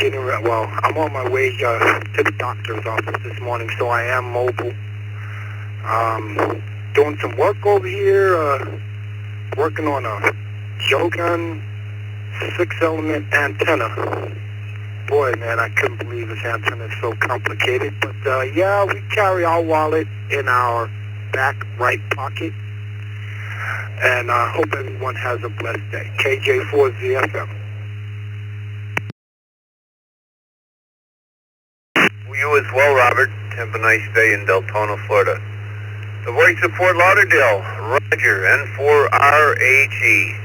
I'm on my way to the doctor's office this morning, so I am mobile. Doing some work over here, working on a Jogan 6-element antenna. Boy, man, I couldn't believe this antenna is so complicated. But, yeah, we carry our wallet in our back right pocket. And I hope everyone has a blessed day. KJ4ZFM. You as well, Robert. Have a nice day in Deltona, Florida. The voice of Fort Lauderdale, Roger, N4RHE.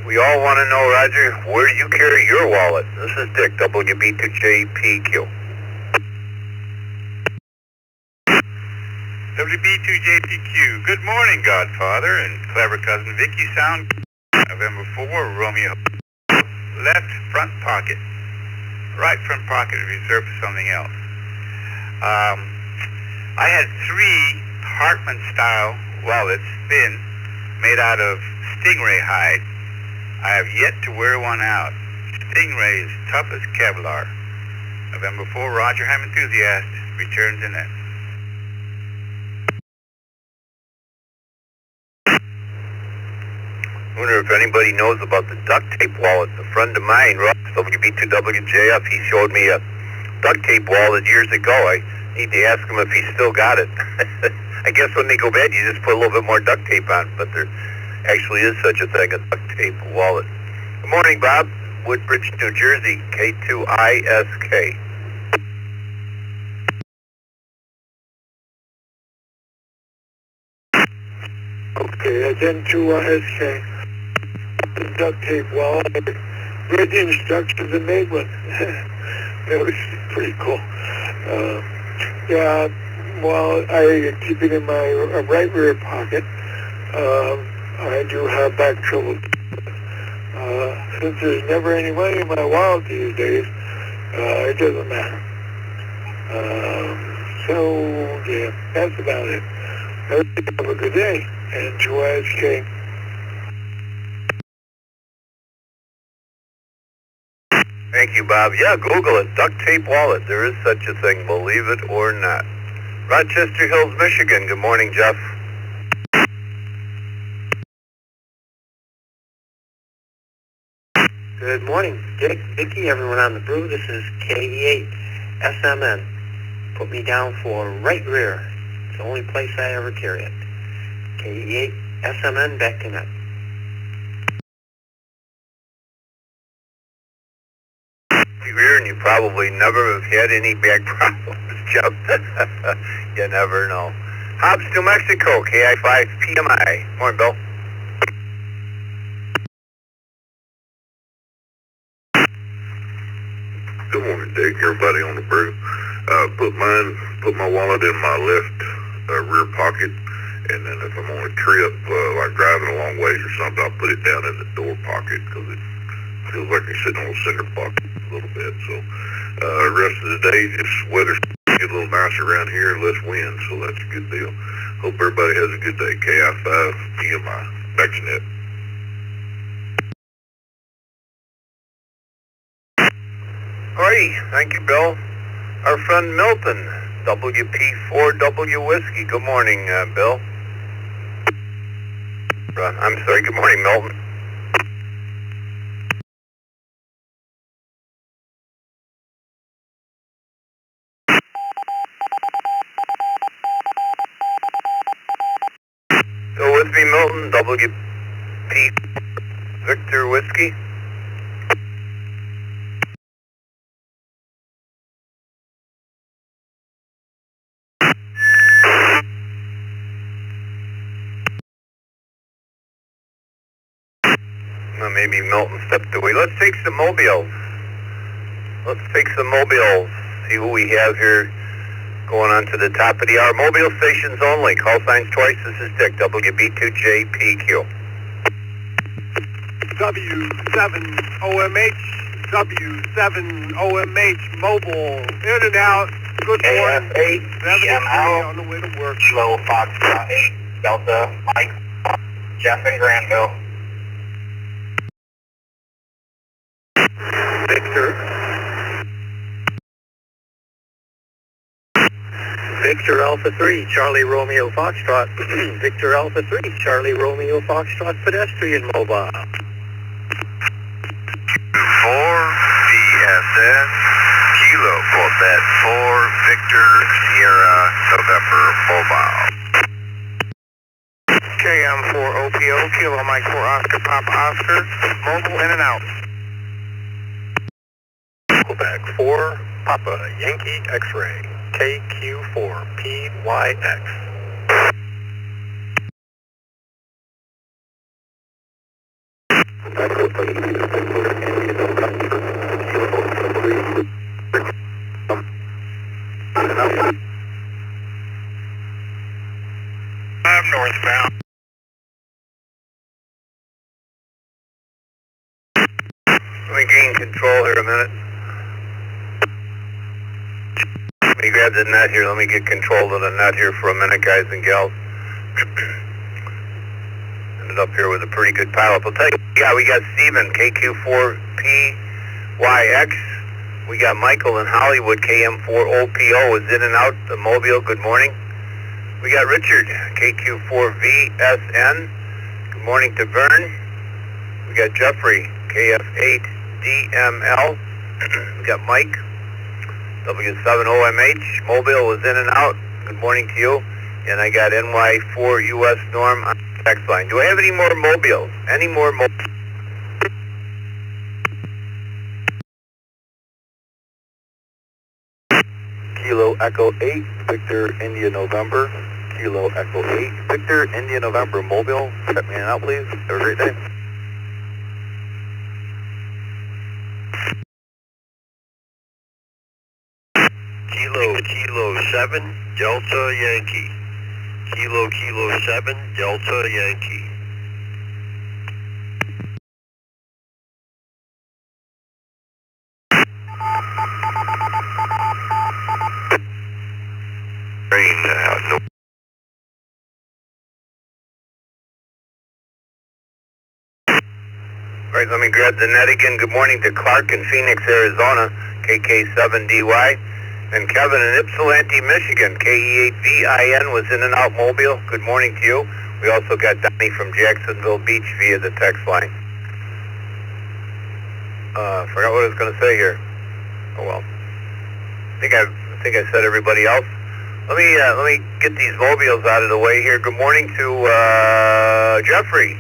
We all want to know, Roger, where you carry your wallet. This is Dick, WB2JPQ. WB2JPQ. Good morning, Godfather and clever cousin Vicky. Sound November 4, Romeo. Left front pocket. Right front pocket reserved for something else. I had 3 Hartman-style wallets, thin, made out of stingray hide. I have yet to wear one out. Stingray is tough as Kevlar. November 4, Roger Ham Enthusiast, returns in it. I wonder if anybody knows about the duct tape wallet. A friend of mine, Ross, WB2WJF, he showed me a duct tape wallet years ago. I need to ask him if he still got it. I guess when they go bad, you just put a little bit more duct tape on, but there actually is such a thing, a duct tape wallet. Good morning, Bob. Woodbridge, New Jersey, K2ISK. Okay, that's N2ISK. The duct tape wall. Read the instructions and made one. That was pretty cool. Yeah, well, I keep it in my right rear pocket. I do have back trouble. Since there's never any money in my wallet these days, It doesn't matter. So, yeah, that's about it. Have a good day. Enjoy SK. Thank you, Bob. Yeah, Google it. Duct tape wallet. There is such a thing, believe it or not. Rochester Hills, Michigan. Good morning, Jeff. Good morning, Dick, Vicky, everyone on the Brew. This is KE8 SMN. Put me down for right rear. It's the only place I ever carry it. KE8 SMN, back to net. Rear, and you probably never have had any back problems, Jeff. You never know. Hobbs, New Mexico, KI5 PMI. Morning, Bill. Good morning, Dick. Everybody on the Brew. Put my wallet in my left rear pocket, and then if I'm on a trip, like driving a long ways or something, I'll put it down in the door pocket because it feels like you're sitting on a cinder block a little bit. So, the rest of the day, just weather's get a little nicer around here, less wind, so that's a good deal. Hope everybody has a good day. KI5 PMI. Back to net. Alrighty, thank you, Bill. Our friend Milton, WP4W Whiskey. Good morning, Bill. I'm sorry, good morning, Milton. Go with me, Milton, WP Victor Whiskey. Well, maybe Milton stepped away. Let's take some mobiles. See who we have here going on to the top of the hour. Mobile stations only. Call signs twice. This is Dick, WB2JPQ. W7OMH, W7OMH, mobile, in and out, good morning. KF8, 73 on the way to work. Kilo Foxtrot 8, Delta, Mike, Jeff in Granville. Victor Alpha 3, Charlie Romeo Foxtrot. Victor Alpha 3, Charlie Romeo Foxtrot, pedestrian mobile. 4 VSS, Kilo Quebec 4, Victor Sierra November Mobile. KM4 OPO, Kilo Mike 4 Oscar Papa Oscar, mobile in and out. Quebec 4, Papa Yankee X-Ray, KQ4 PYX. I'm northbound. Let me gain control here a minute. Let me grab the net here. Let me get control of the net here for a minute, guys and gals. Ended up here with a pretty good pileup. I'll tell you, yeah, we got Steven, KQ4PYX. We got Michael in Hollywood, KM4OPO is in and out, the Mobile, good morning. We got Richard, KQ4VSN. Good morning to Vern. We got Jeffrey, KF8DML. We got Mike, W7OMH. Mobile is in and out. Good morning to you. And I got NY4US Norm on the text line. Do I have any more mobiles? Any more mobiles? Kilo Echo 8, Victor India November. Kilo Echo 8, Victor India November Mobile. Check me out, please. Have a great day. Kilo 7, Delta Yankee. Kilo 7, Delta Yankee. rain out in the... All right, let me grab the net again. Good morning to Clark in Phoenix, Arizona, KK7DY. And Kevin in Ypsilanti, Michigan, KE8VIN was in and out mobile. Good morning to you. We also got Donnie from Jacksonville Beach via the text line. Forgot what I was going to say here. Oh well. I think I said everybody else. Let me get these mobiles out of the way here. Good morning to Jeffrey,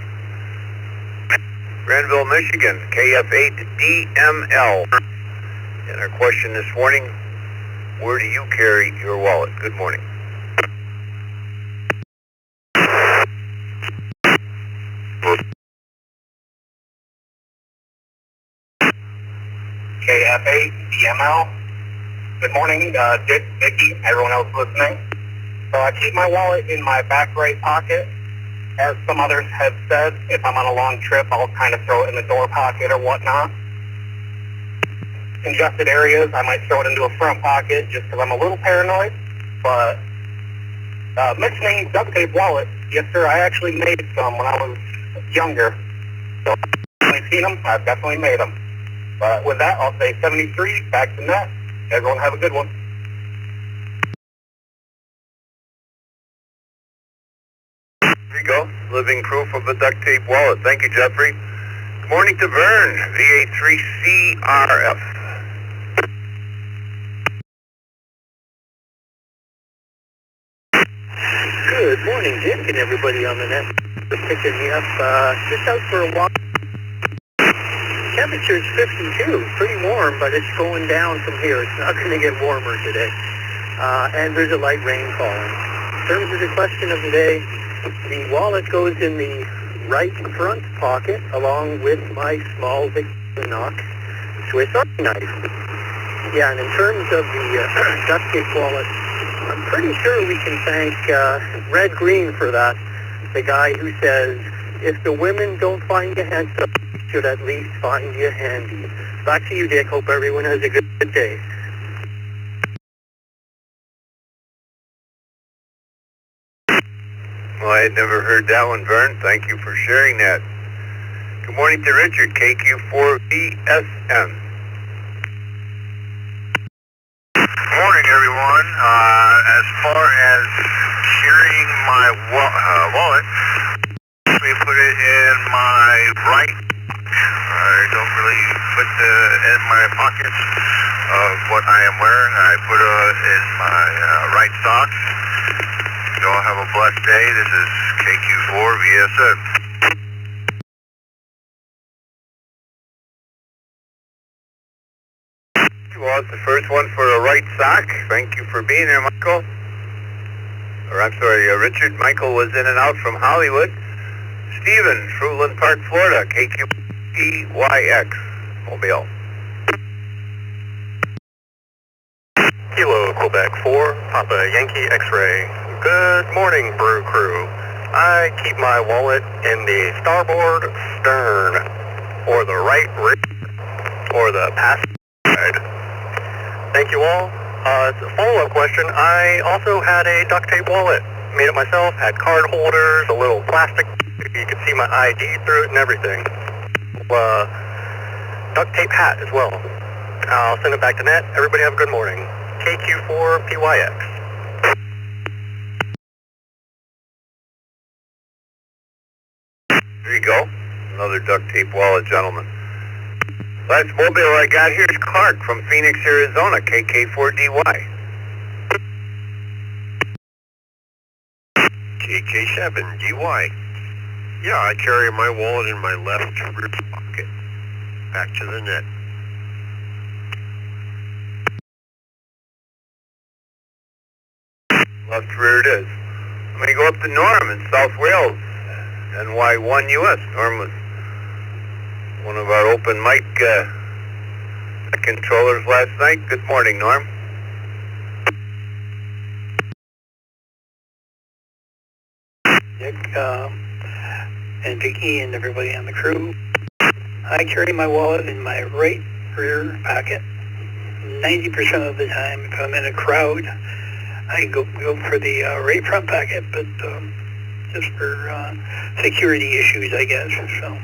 Granville, Michigan, KF8DML. And our question this morning: where do you carry your wallet? Good morning. KF8DML. Good morning, Dick, Vicky, everyone else listening. So I keep my wallet in my back right pocket. As some others have said, if I'm on a long trip, I'll kind of throw it in the door pocket or whatnot. Congested areas, I might throw it into a front pocket just because I'm a little paranoid. But mentioning duct tape wallet, yes sir, I actually made some when I was younger. So I've definitely seen them, I've definitely made them. But with that, I'll say 73, back to net. Everyone have a good one. There you go, living proof of a duct tape wallet. Thank you, Jeffrey. Good morning to Vern, VA3CRF. Good morning, Dick, and everybody on the net for picking me up. Just out for a walk. Temperature's 52, pretty warm, but it's going down from here. It's not going to get warmer today. And there's a light rain falling. In terms of the question of the day, the wallet goes in the right front pocket along with my small Victorinox Swiss Army knife. Yeah, and in terms of the duct tape wallet, I'm pretty sure we can thank Red Green for that. The guy who says, if the women don't find you handsome, should at least find you handy. Back to you, Dick. Hope everyone has a good day. Well, I had never heard that one, Vern. Thank you for sharing that. Good morning to Richard, KQ4BSN. Morning, everyone. As far as carrying my wallet, let me put it in my right. I don't really put in my pockets of what I am wearing. I put it in my right socks. You all have a blessed day. This is KQ4VSN. Well, it's the first one for a right sock. Thank you for being there, Michael. Or I'm sorry, Richard. Michael was in and out from Hollywood. Steven, Fruitland Park, Florida, KQPYX, Mobile. Kilo, Quebec 4, Papa Yankee X-Ray. Good morning, Brew Crew. I keep my wallet in the starboard stern, or the right rear, or the passenger side. Thank you all. As a follow-up question, I also had a duct tape wallet. Made it myself, had card holders, a little plastic, you could see my ID through it and everything. Duct tape hat as well. I'll send it back to net. Everybody have a good morning. KQ4PYX. There you go. Another duct tape wallet, gentlemen. Last mobile I got here is Clark from Phoenix, Arizona, KK4DY. KK7DY. Yeah, I carry my wallet in my left rear pocket. Back to the net. Left rear it is. Let me go up to Norm in South Wales, NY1US. Norm was one of our open mic controllers last night. Good morning, Norm. Dick, and Vicky and everybody on the crew. I carry my wallet in my right rear pocket. 90% of the time, if I'm in a crowd, I go for the right front packet, but just for security issues, I guess. So,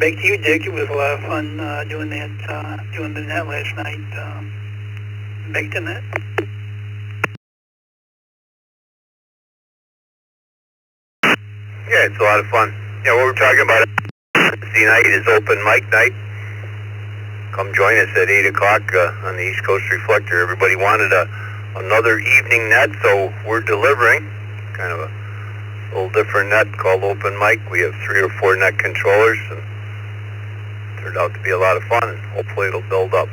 back to you, Dick. It was a lot of fun doing the net last night. Back to net. Yeah, it's a lot of fun. Yeah, what we're talking about Wednesday night is open mic night. Come join us at 8 o'clock on the East Coast Reflector. Everybody wanted another evening net, so we're delivering. Kind of a little different net called open mic. We have 3 or 4 net controllers, and it turned out to be a lot of fun, and hopefully it'll build up.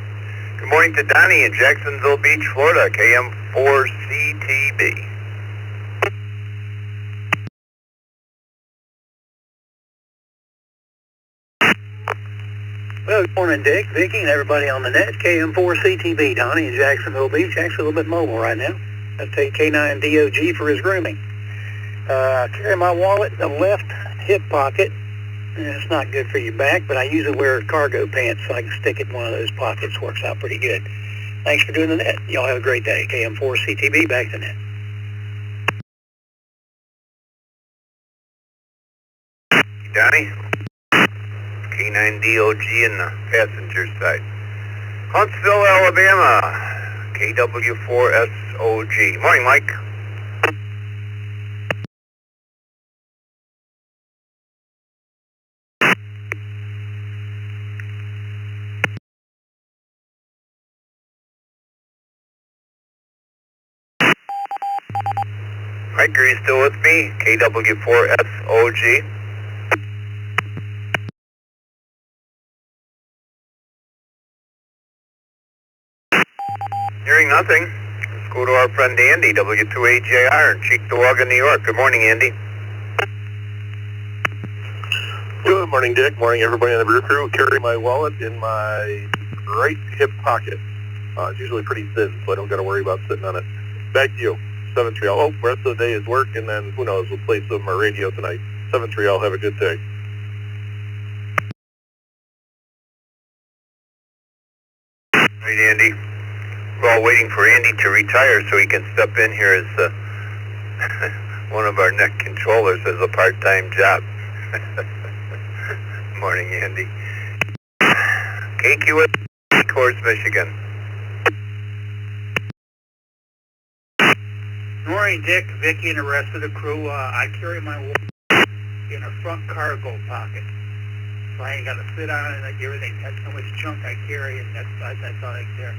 Good morning to Donnie in Jacksonville Beach, Florida, KM4CTB. Well, good morning, Dick, Vicky, and everybody on the net. KM4CTB, Donnie in Jacksonville Beach. Actually, a little bit mobile right now. I take K9DOG for his grooming. Carry my wallet in the left hip pocket. And it's not good for your back, but I usually wear cargo pants so I can stick it in one of those pockets. Works out pretty good. Thanks for doing the net. Y'all have a great day. KM4CTB, back to net. Donnie? K9DOG in the passenger side. Huntsville, Alabama, KW4SOG. Morning, Mike. Mike, are you still with me? KW4SOG. Hearing nothing. Let's go to our friend Andy, W2AJR in Cheektowaga, New York. Good morning, Andy. Good morning, Dick. Morning, everybody on the Brew crew. Carry my wallet in my right hip pocket. It's usually pretty thin, so I don't got to worry about sitting on it. Back to you. 7-3. I hope the rest of the day is work, and then who knows, we'll play some radio tonight. 7-3. I'll have a good day. Right, Andy. We're all waiting for Andy to retire so he can step in here as one of our net controllers as a part-time job. Morning, Andy. KQS, Coors, Michigan. Good morning, Dick, Vicky, and the rest of the crew. I carry my wallet in a front cargo pocket. So I ain't got to sit on it and like everything. That's how much junk I carry, and that's all I care.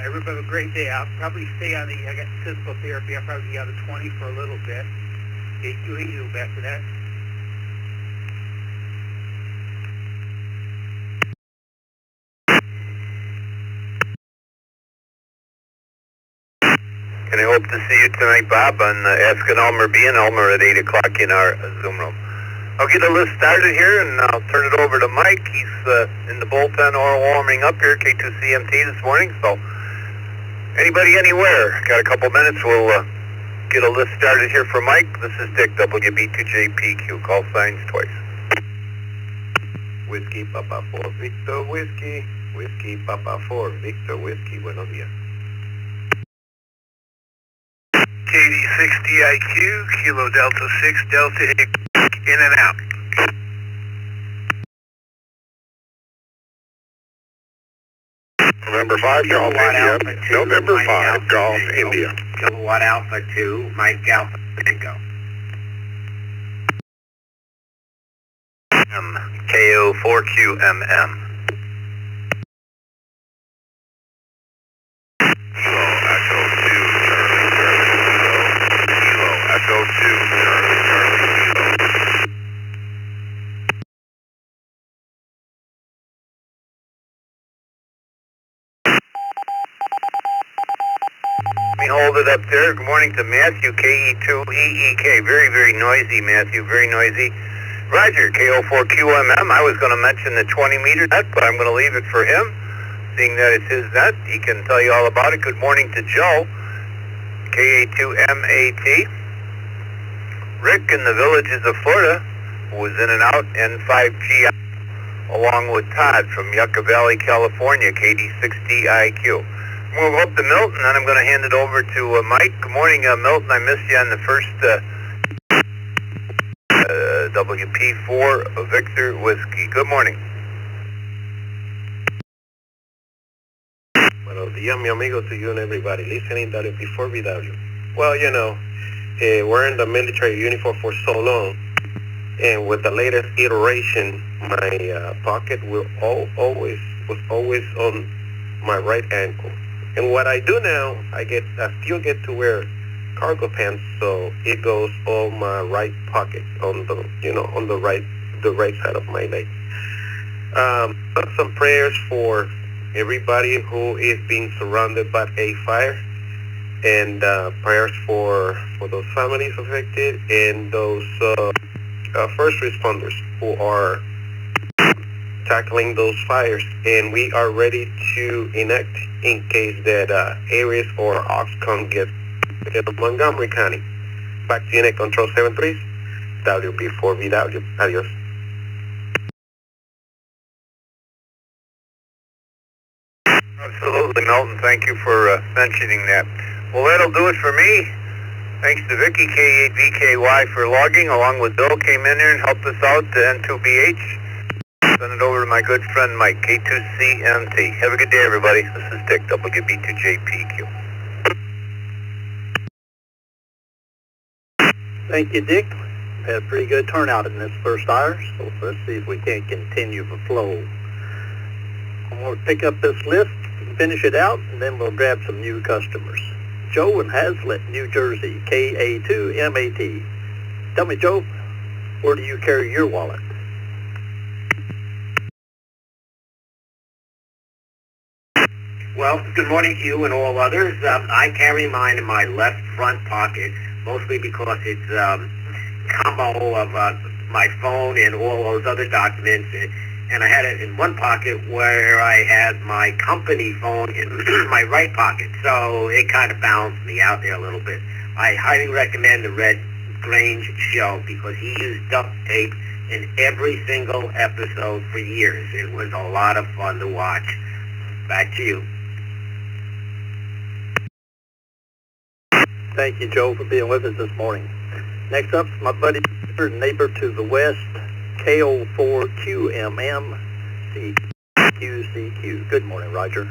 Everybody have a great day. I'll probably stay on I got physical therapy. I'll probably be out of 20 for a little bit. Get you back to that. And I hope to see you tonight, Bob, on Ask an Elmer, Be an Elmer at 8 o'clock in our Zoom room. I'll get a list started here, and I'll turn it over to Mike. He's in the bullpen or warming up here, K2CMT this morning. So anybody, anywhere, got a couple minutes, we'll get a list started here for Mike. This is Dick, WB2JPQ. Call signs twice. Whiskey Papa 4, Victor Whiskey. Whiskey Papa 4, Victor Whiskey. Buenos dias. KD60IQ, Kilo Delta 6, Delta in and out. November 5, Golf India. November 5, Golf India. Kilowatt Alpha 2, Mike Alpha Tango. KO4QMM. Kilo Echo 2, Charlie, Kilo Echo 2, Charlie, Kilo. Let me hold it up there. Good morning to Matthew, KE2EEK. Very, very noisy, Matthew, very noisy. Roger, KO4QMM. I was going to mention the 20-meter net, but I'm going to leave it for him. Seeing that it's his net, he can tell you all about it. Good morning to Joe, KA2MAT. Rick in the Villages of Florida, who was in and out, N5G, along with Todd from Yucca Valley, California, KD6DIQ. Move up to Milton, and I'm going to hand it over to Mike. Good morning, Milton. I missed you on the first WP4 Victor Whiskey. Good morning. Buenos días, mi amigo, to you and everybody listening. WP4 VW. Well, you know, wearing the military uniform for so long, and with the latest iteration, my pocket was always on my right ankle. And what I do now, I still get to wear cargo pants, so it goes on my right pocket, on the right side of my leg. Some prayers for everybody who is being surrounded by a fire, and prayers for those families affected and those first responders who are tackling those fires. And we are ready to enact in case that Aries or Oxcom get Montgomery County. Back to Unit Control 73, WP4VW. Adios. Absolutely, Milton. Thank you for mentioning that. Well, that'll do it for me. Thanks to Vicky, K8VKY, for logging, along with Bill, came in here and helped us out to N2BH. Send it over to my good friend Mike, K2CMT. Have a good day, everybody. This is Dick, WB2JPQ. Thank you, Dick. Had a pretty good turnout in this first hour, so let's see if we can't continue the flow. I'm going to pick up this list and finish it out, and then we'll grab some new customers. Joe in Hazlet, New Jersey, KA2MAT. Tell me, Joe, where do you carry your wallet? Well, good morning to you and all others. I carry mine in my left front pocket, mostly because it's a combo of my phone and all those other documents. And I had it in one pocket where I had my company phone in my right pocket. So it kind of balanced me out there a little bit. I highly recommend the Red Grange show because he used duct tape in every single episode for years. It was a lot of fun to watch. Back to you. Thank you, Joe, for being with us this morning. Next up is my buddy, neighbor to the west, KO4QMM CQCQ. Good morning, Roger.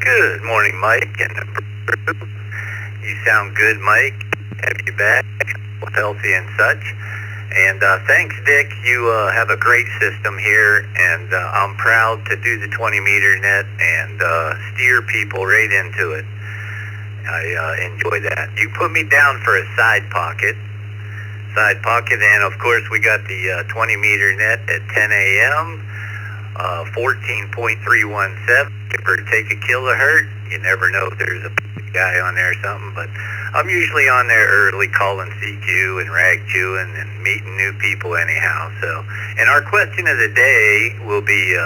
Good morning, Mike and Brew. You sound good, Mike. Have you back, healthy and such. And thanks, Dick. You have a great system here, and I'm proud to do the 20-meter net and steer people right into it. I enjoy that. You put me down for a side pocket, and of course we got the 20-meter net at 10 a.m., 14.317. Give or take a kilohertz. You never know if there's a guy on there or something, but I'm usually on there early calling CQ and rag chewing and meeting new people anyhow. So, and our question of the day will be,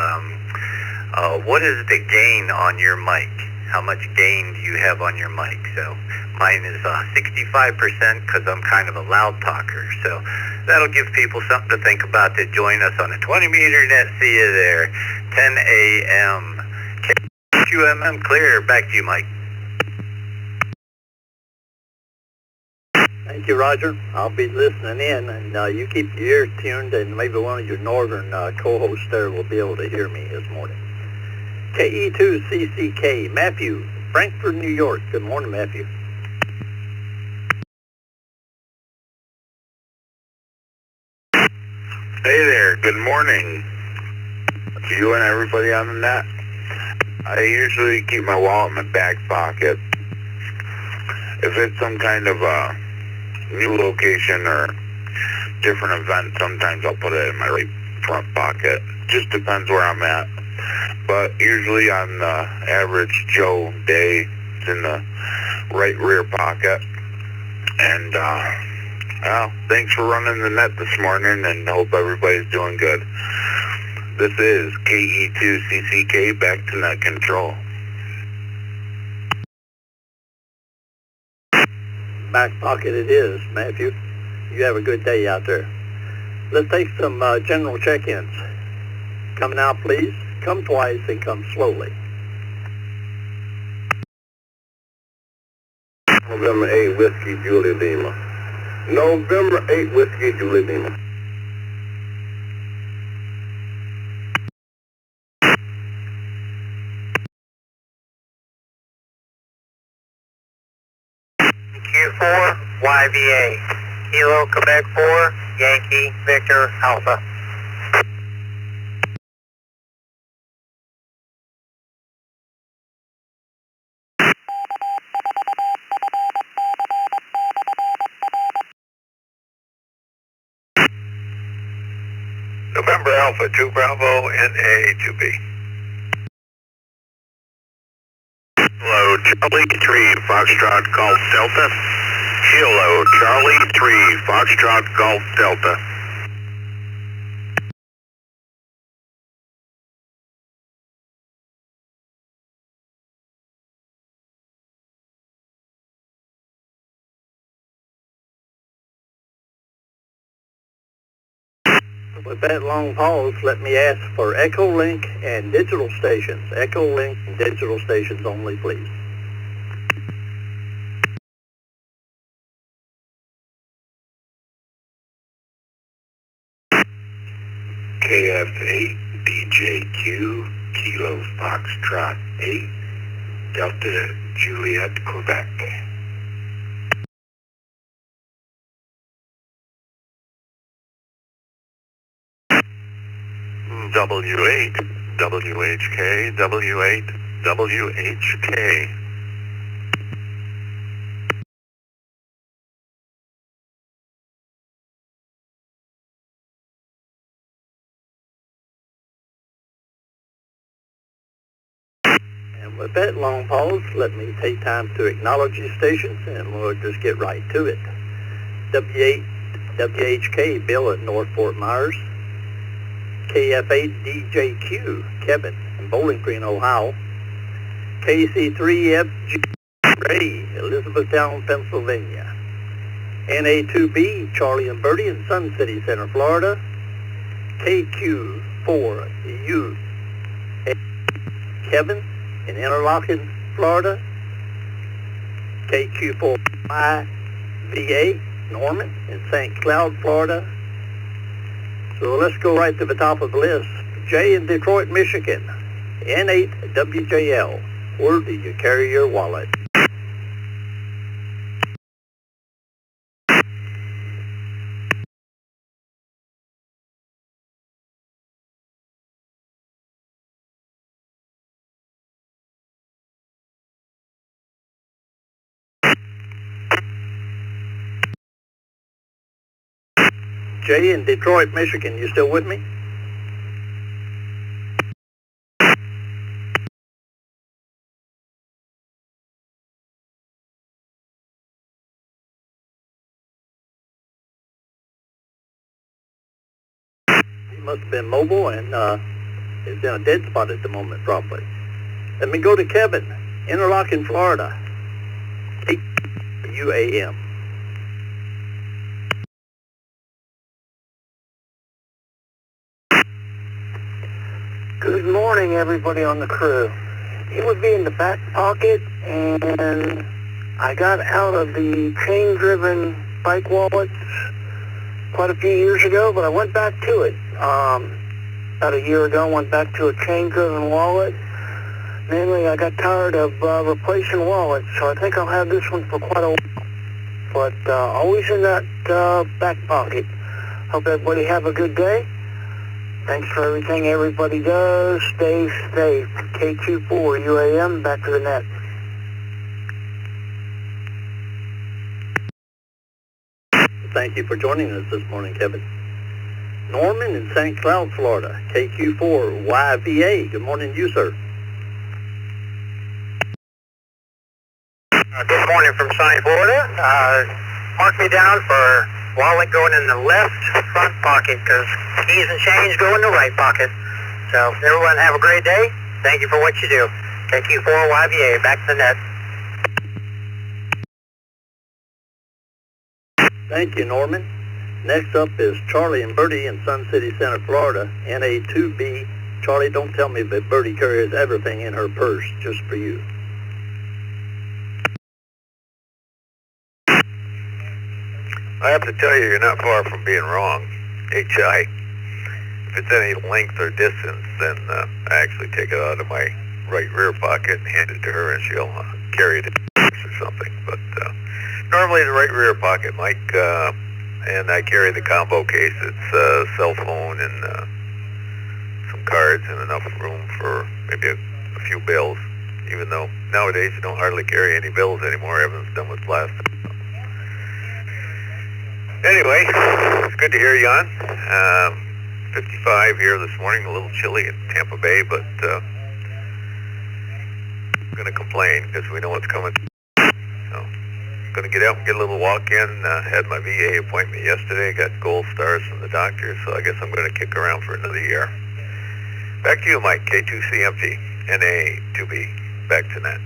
what is the gain on your mic? How much gain do you have on your mic? So mine is 65% because I'm kind of a loud talker. So that'll give people something to think about to join us on the 20-meter net. See you there, 10 a.m. QMM clear. Back to you, Mike. Thank you, Roger. I'll be listening in, and you keep your ears tuned, and maybe one of your northern co-hosts there will be able to hear me this morning. KE2CCK, Matthew, Frankfort, New York. Good morning, Matthew. Hey there, good morning to you and everybody on the net. I usually keep my wallet in my back pocket. If it's some kind of a new location or different event, sometimes I'll put it in my right front pocket. Just depends where I'm at. But usually on the average Joe day, it's in the right rear pocket. And well, thanks for running the net this morning, and I hope everybody's doing good. This is KE2CCK, back to net control. Back pocket it is, Matthew. You have a good day out there. Let's take some general check-ins. Coming out, please. Come twice and come slowly. November 8, Whiskey, Julie Lima. November 8, Whiskey, Julie Lima. Q4, YVA. Kilo, Quebec 4, Yankee, Victor, Alpha. November Alpha 2 Bravo NA 2B. Hello, Charlie 3 Foxtrot Golf Delta. Kilo, Charlie 3 Foxtrot Golf Delta. With that long pause, let me ask for Echo Link and digital stations. Echo Link and digital stations only, please. KF8, DJQ, Kilo Foxtrot 8, Delta Juliet, Quebec. W8, WHK, W8, WHK. And with that long pause, let me take time to acknowledge these stations, and we'll just get right to it. W8, WHK, Bill at North Fort Myers. KF8, DJQ, Kevin in Bowling Green, Ohio. KC3FG, Ray, Elizabethtown, Pennsylvania. NA2B, Charlie and Bertie in Sun City Center, Florida. KQ4U, Kevin in Interlachen, Florida. KQ4YVA, Norman in St. Cloud, Florida. So let's go right to the top of the list. Jay in Detroit, Michigan. N8WJL. Where do you carry your wallet? Jay in Detroit, Michigan. You still with me? He must have been mobile and is in a dead spot at the moment, probably. Let me go to Kevin, Interlachen, Florida. UAM. Good morning, everybody on the crew. It would be in the back pocket, and I got out of the chain-driven bike wallets quite a few years ago, but I went back to it. About a year ago, I went back to a chain-driven wallet. Mainly, I got tired of replacing wallets, so I think I'll have this one for quite a while. But always in that back pocket. Hope everybody have a good day. Thanks for everything everybody does. Stay safe. KQ4 UAM, back to the net. Thank you for joining us this morning, Kevin. Norman in St. Cloud, Florida. KQ4 YVA. Good morning to you, sir. Good morning from sunny Florida. Mark me down for wallet going in the left front pocket because keys and change go in the right pocket. So everyone have a great day. Thank you for what you do. KQ4 YVA, back to the net. Thank you, Norman. Next up is Charlie and Bertie in Sun City Center, Florida, NA2B. Charlie, don't tell me that Bertie carries everything in her purse just for you. I have to tell you, you're not far from being wrong. HI. If it's any length or distance, then I actually take it out of my right rear pocket and hand it to her, and she'll carry it in her purse or something. But normally the right rear pocket, Mike, and I carry the combo case. It's cell phone and some cards and enough room for maybe a few bills, even though nowadays you don't hardly carry any bills anymore. Everything's done with plastic. Anyway, it's good to hear you on. 55 here this morning, a little chilly in Tampa Bay, but I'm going to complain because we know what's coming. So, going to get out and get a little walk in. Had my VA appointment yesterday, got gold stars from the doctor, so I guess I'm going to kick around for another year. Back to you, Mike, K2CMT, NA2B, back to net.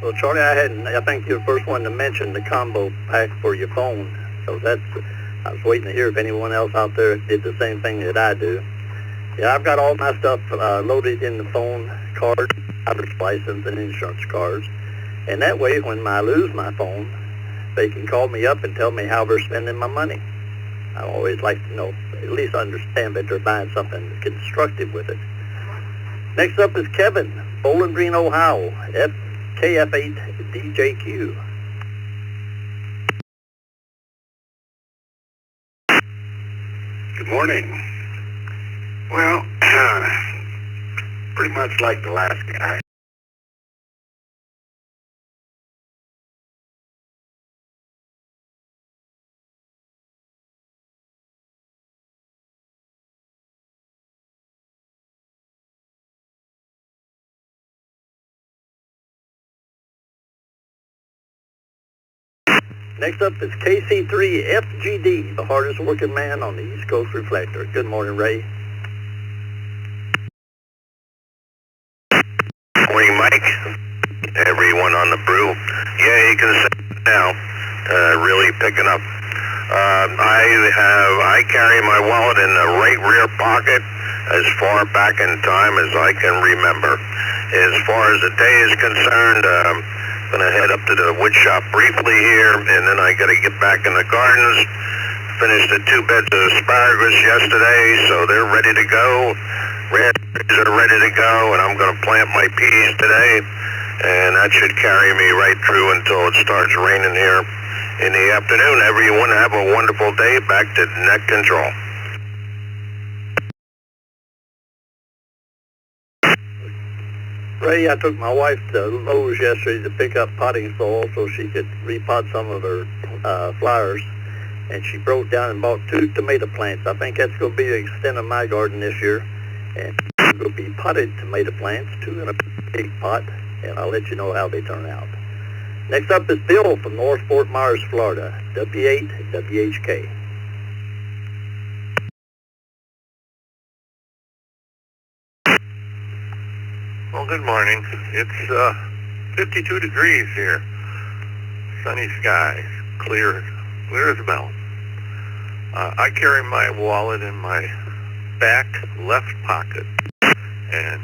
Well, Charlie, I think you're the first one to mention the combo pack for your phone. So I was waiting to hear if anyone else out there did the same thing that I do. Yeah, I've got all my stuff loaded in the phone, card, driver's license, and insurance cards. And that way, when I lose my phone, they can call me up and tell me how they're spending my money. I always like to know, at least understand that they're buying something constructive with it. Next up is Kevin, Bowling Green, Ohio, KF8DJQ. Good morning. Well, pretty much like the last guy. Next up is KC3FGD, the hardest working man on the East Coast Reflector. Good morning, Ray. Morning, Mike. Everyone on the Brew. Yeah, you can say it now. Really picking up. I carry my wallet in the right rear pocket as far back in time as I can remember. As far as the day is concerned, going to head up to the wood shop briefly here, and then I got to get back in the gardens. Finished the 2 beds of asparagus yesterday, so they're ready to go. Raspberries are ready to go, and I'm going to plant my peas today, and that should carry me right through until it starts raining here in the afternoon. Everyone have a wonderful day. Back to net control. Ray, I took my wife to Lowe's yesterday to pick up potting soil so she could repot some of her flowers, and she broke down and bought 2 tomato plants. I think that's going to be the extent of my garden this year, and it's going to be potted tomato plants, 2 in a big pot, and I'll let you know how they turn out. Next up is Bill from North Fort Myers, Florida, W8WHK. Well, good morning. It's 52 degrees here. Sunny skies, clear as a bell. I carry my wallet in my back left pocket, and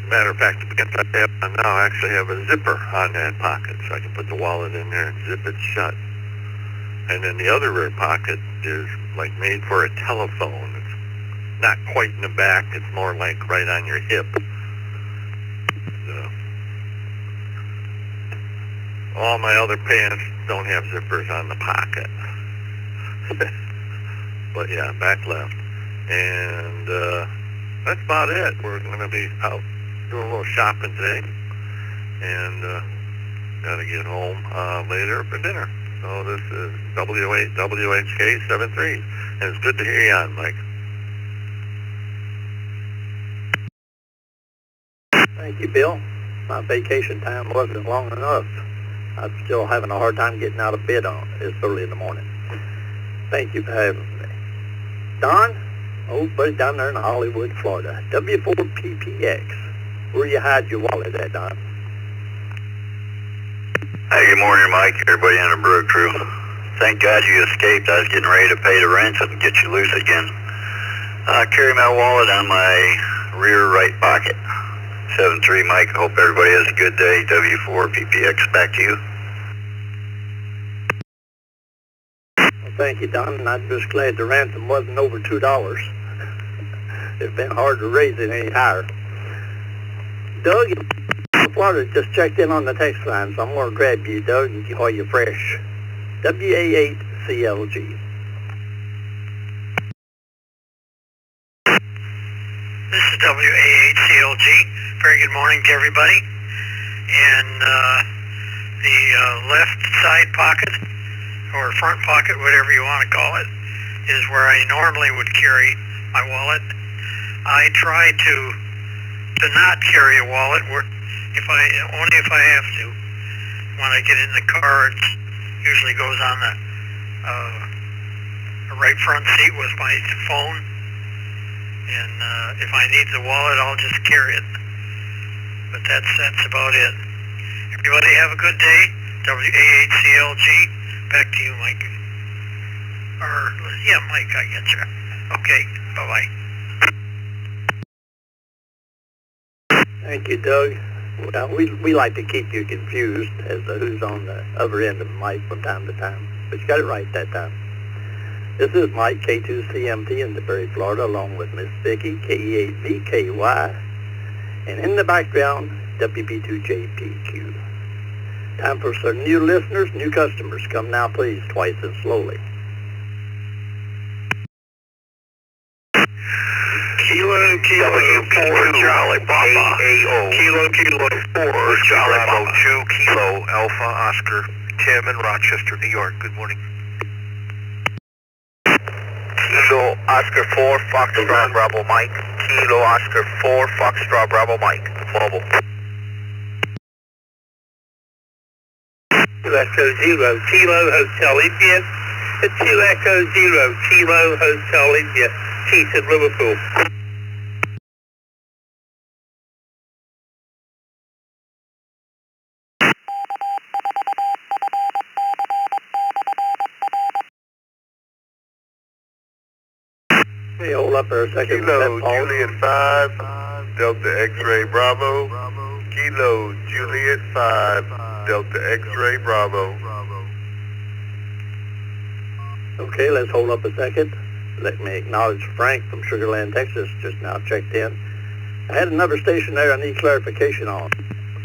matter of fact, the pants I have on now I actually have a zipper on that pocket, so I can put the wallet in there and zip it shut. And then the other rear pocket is like made for a telephone. It's not quite in the back, it's more like right on your hip. All my other pants don't have zippers on the pocket. But yeah, back left. And that's about it. We're going to be out doing a little shopping today. And got to get home later for dinner. So this is WHK 73. And it's good to hear you on, Mike. Thank you, Bill. My vacation time wasn't long enough. I'm still having a hard time getting out of bed this early in the morning. Thank you for having me. Don, old buddy down there in Hollywood, Florida, W4PPX. Where you hide your wallet at, Don? Hey, good morning, Mike. Everybody on the Brew crew. Thank God you escaped. I was getting ready to pay the ransom and get you loose again. I carry my wallet on my rear right pocket. 7-3, Mike. Hope everybody has a good day. W4 PPX, back to you. Well, thank you, Don, and I'm just glad the ransom wasn't over $2. It's been hard to raise it any higher. Doug, Florida just checked in on the text line, so I'm going to grab you, Doug, and call you fresh. WA8CLG. This is WA8CLG. Very good morning to everybody. And the left side pocket, or front pocket, whatever you want to call it, is where I normally would carry my wallet. I try to not carry a wallet only if I have to. When I get in the car, it usually goes on the right front seat with my phone. And if I need the wallet, I'll just carry it. But that's about it. Everybody have a good day. WA8CLG. Back to you, Mike. Mike, I get you. Okay, bye-bye. Thank you, Doug. Well, we like to keep you confused as to who's on the other end of the mic from time to time, but you got it right that time. This is Mike, K2CMT in DeBerry, Florida, along with Miss Vicky, KE8VKY, and in the background, WB2JPQ. Time for some new listeners, new customers. Come now, please, twice and slowly. Kilo 4 Charlie Papa. Kilo 4 Charlie Papa. 2 Kilo Alpha Oscar. Tim in Rochester, New York. Good morning. Kilo Oscar 4 Foxtrot Bravo Mike. Kilo Oscar 4 Foxtrot Bravo Mike. Mobile. 2 Echo 0 Kilo Hotel India. 2 Echo 0 Kilo Hotel India. Keith in Liverpool. Hey, hold up for a second. Kilo Juliet 5, Delta X-Ray Bravo. Kilo Juliet 5, Delta X-Ray Bravo. Okay, let's hold up a second. Let me acknowledge Frank from Sugar Land, Texas, just now checked in. I had another station there I need clarification on.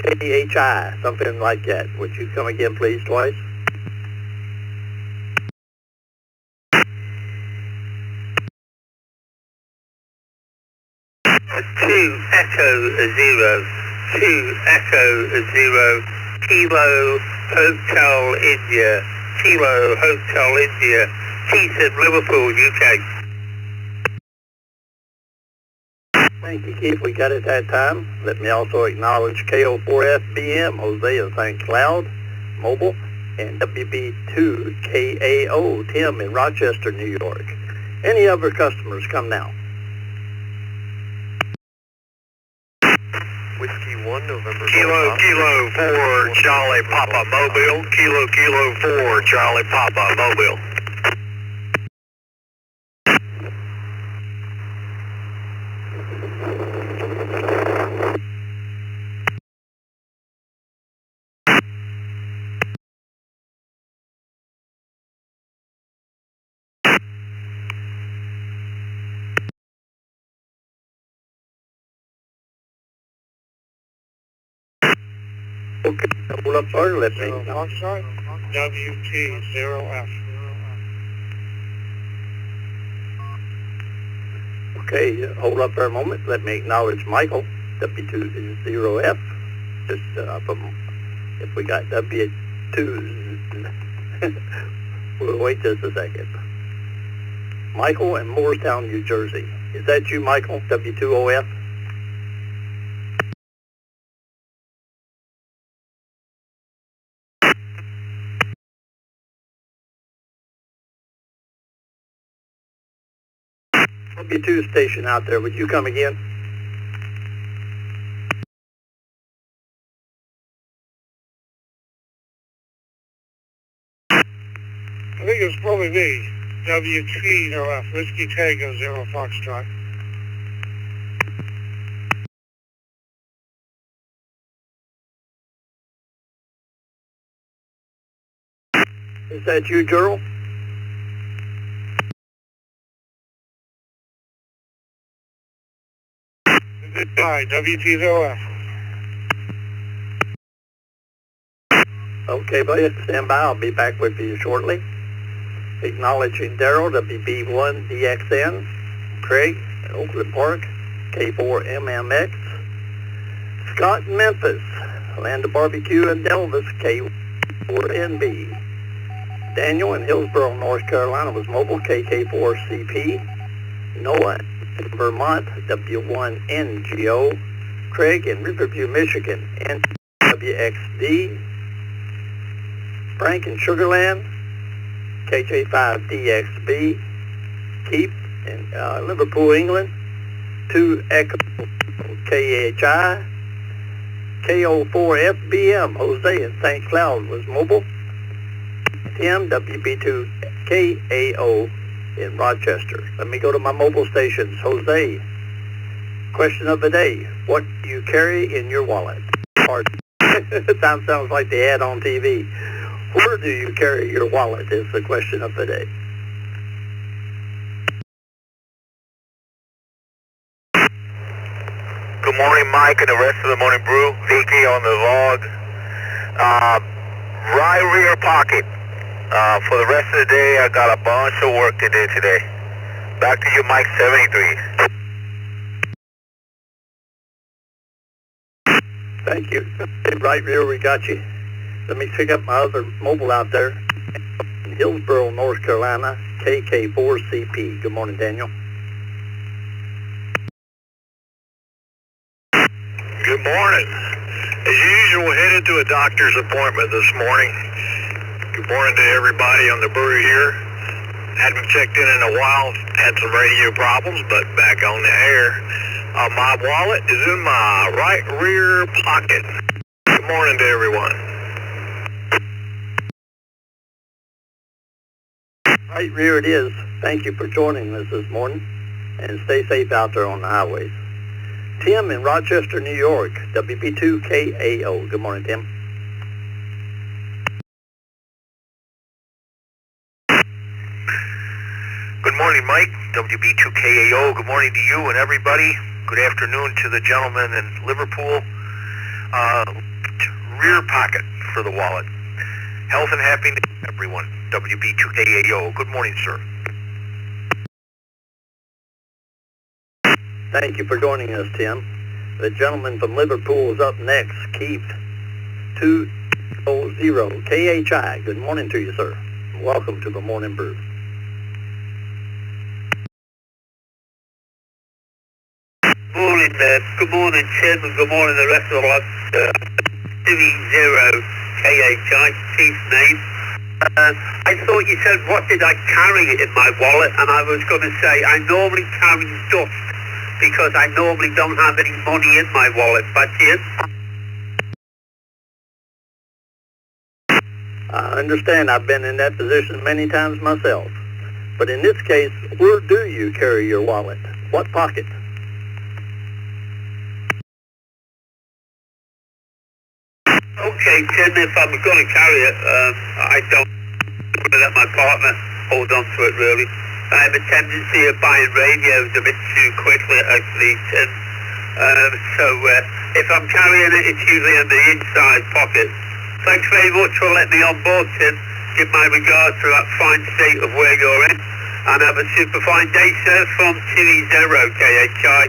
KHI, something like that. Would you come again, please, twice? Two Echo 0 Kilo Hotel India. Kilo Hotel India. Keith in Liverpool, UK. Thank you, Keith. We got it that time. Let me also acknowledge KO4FBM, Hosea St. Cloud, Mobile, and WB2KAO, Tim in Rochester, New York. Any other customers, come now. Whiskey 1, November. Kilo 4 Charlie Papa Mobile. Kilo 4 Charlie Papa Mobile. Okay, hold up, sir. Let me. WT0F. Okay, hold up for a moment. Let me acknowledge Michael, W20F. Just if we got W2, we'll wait just a second. Michael in Moorestown, New Jersey. Is that you, Michael, W2OF? W2 station out there. Would you come again? it's probably me. W3 Whiskey Tango 0 Foxtrot. Is that you, Gerald? Hi, W20F. Okay, buddy, stand by. I'll be back with you shortly. Acknowledging Daryl, WB1DXN, Craig, Oakland Park, K4MMX, Scott in Memphis, Land of Barbecue and Delvis, K4NB, Daniel in Hillsborough, North Carolina was mobile, KK4CP, Noah in Vermont, W1NGO, Craig in Riverview, Michigan, NWXD, Frank in Sugarland, KJ5DXB, Keith in Liverpool, England, 2 Echo KHI, KO4FBM, Jose in St. Cloud was mobile, Tim WB2KAO in Rochester. Let me go to my mobile stations. Jose, question of the day, what do you carry in your wallet? That sounds like the ad on TV. Where do you carry your wallet is the question of the day. Good morning, Mike, and the rest of the morning brew. Vicky on the log. Right rear pocket. For the rest of the day, I got a bunch of work to do today. Back to you, Mike, 73. Thank you. Right rear, we got you. Let me pick up my other mobile out there in Hillsborough, North Carolina, KK4CP. Good morning, Daniel. Good morning. As usual, headed to a doctor's appointment this morning. Good morning to everybody on the brew here. Hadn't checked in a while, had some radio problems, but back on the air. My wallet is in my right rear pocket. Good morning to everyone. Right rear it is. Thank you for joining us this morning, and stay safe out there on the highways. Tim in Rochester, New York, WB2KAO. Good morning, Tim. Good morning, Mike, WB2KAO. Good morning to you and everybody. Good afternoon to the gentleman in Liverpool. Rear pocket for the wallet. Health and happiness, everyone. WB2KAO. Good morning, sir. Thank you for joining us, Tim. The gentleman from Liverpool is up next, Keith, 200 KHI. Good morning to you, sir. Welcome to the Morning Brew. Morning, good morning, Tim, and good morning the rest of the lot. 20 KHI, Keith's name. I thought you said, what did I carry in my wallet? And I was going to say, I normally carry dust, because I normally don't have any money in my wallet. But yes, I understand. I've been in that position many times myself. But in this case, where do you carry your wallet? What pocket? okay, Tim, if I'm going to carry it, I don't want to let my partner hold on to it, really. I have a tendency of buying radios a bit too quickly, actually, Tim. If I'm carrying it, it's usually in the inside pocket. Thanks very much for letting me on board, Tim. Give my regards to that fine state of where you're in. And have a super fine day, sir, from 20 KHI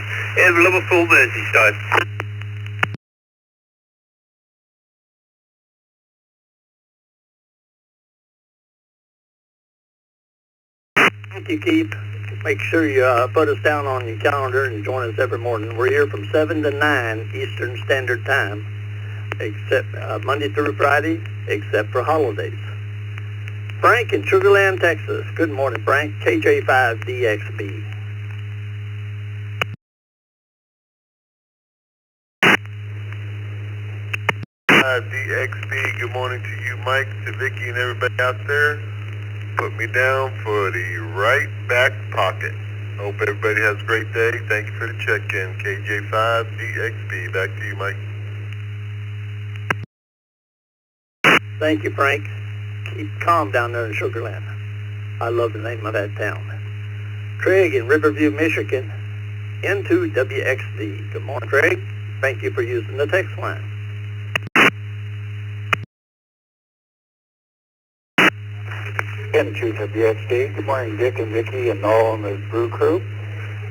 in Liverpool, Merseyside. Thank you, Keith. Make sure you put us down on your calendar and join us every morning. We're here from 7 to 9 Eastern Standard Time, except Monday through Friday, except for holidays. Frank in Sugarland, Texas. Good morning, Frank. KJ5DXB. DXB, good morning to you, Mike, to Vicky and everybody out there. Put me down for the right back pocket. Hope everybody has a great day. Thank you for the check-in. KJ5DXB. Back to you, Mike. Thank you, Frank. Keep calm down there in Sugarland. I love the name of that town. Craig in Riverview, Michigan, N2WXD. Good morning, Craig. Thank you for using the text line. N2WXD. Good morning, Dick and Vicky and all on the Brew crew.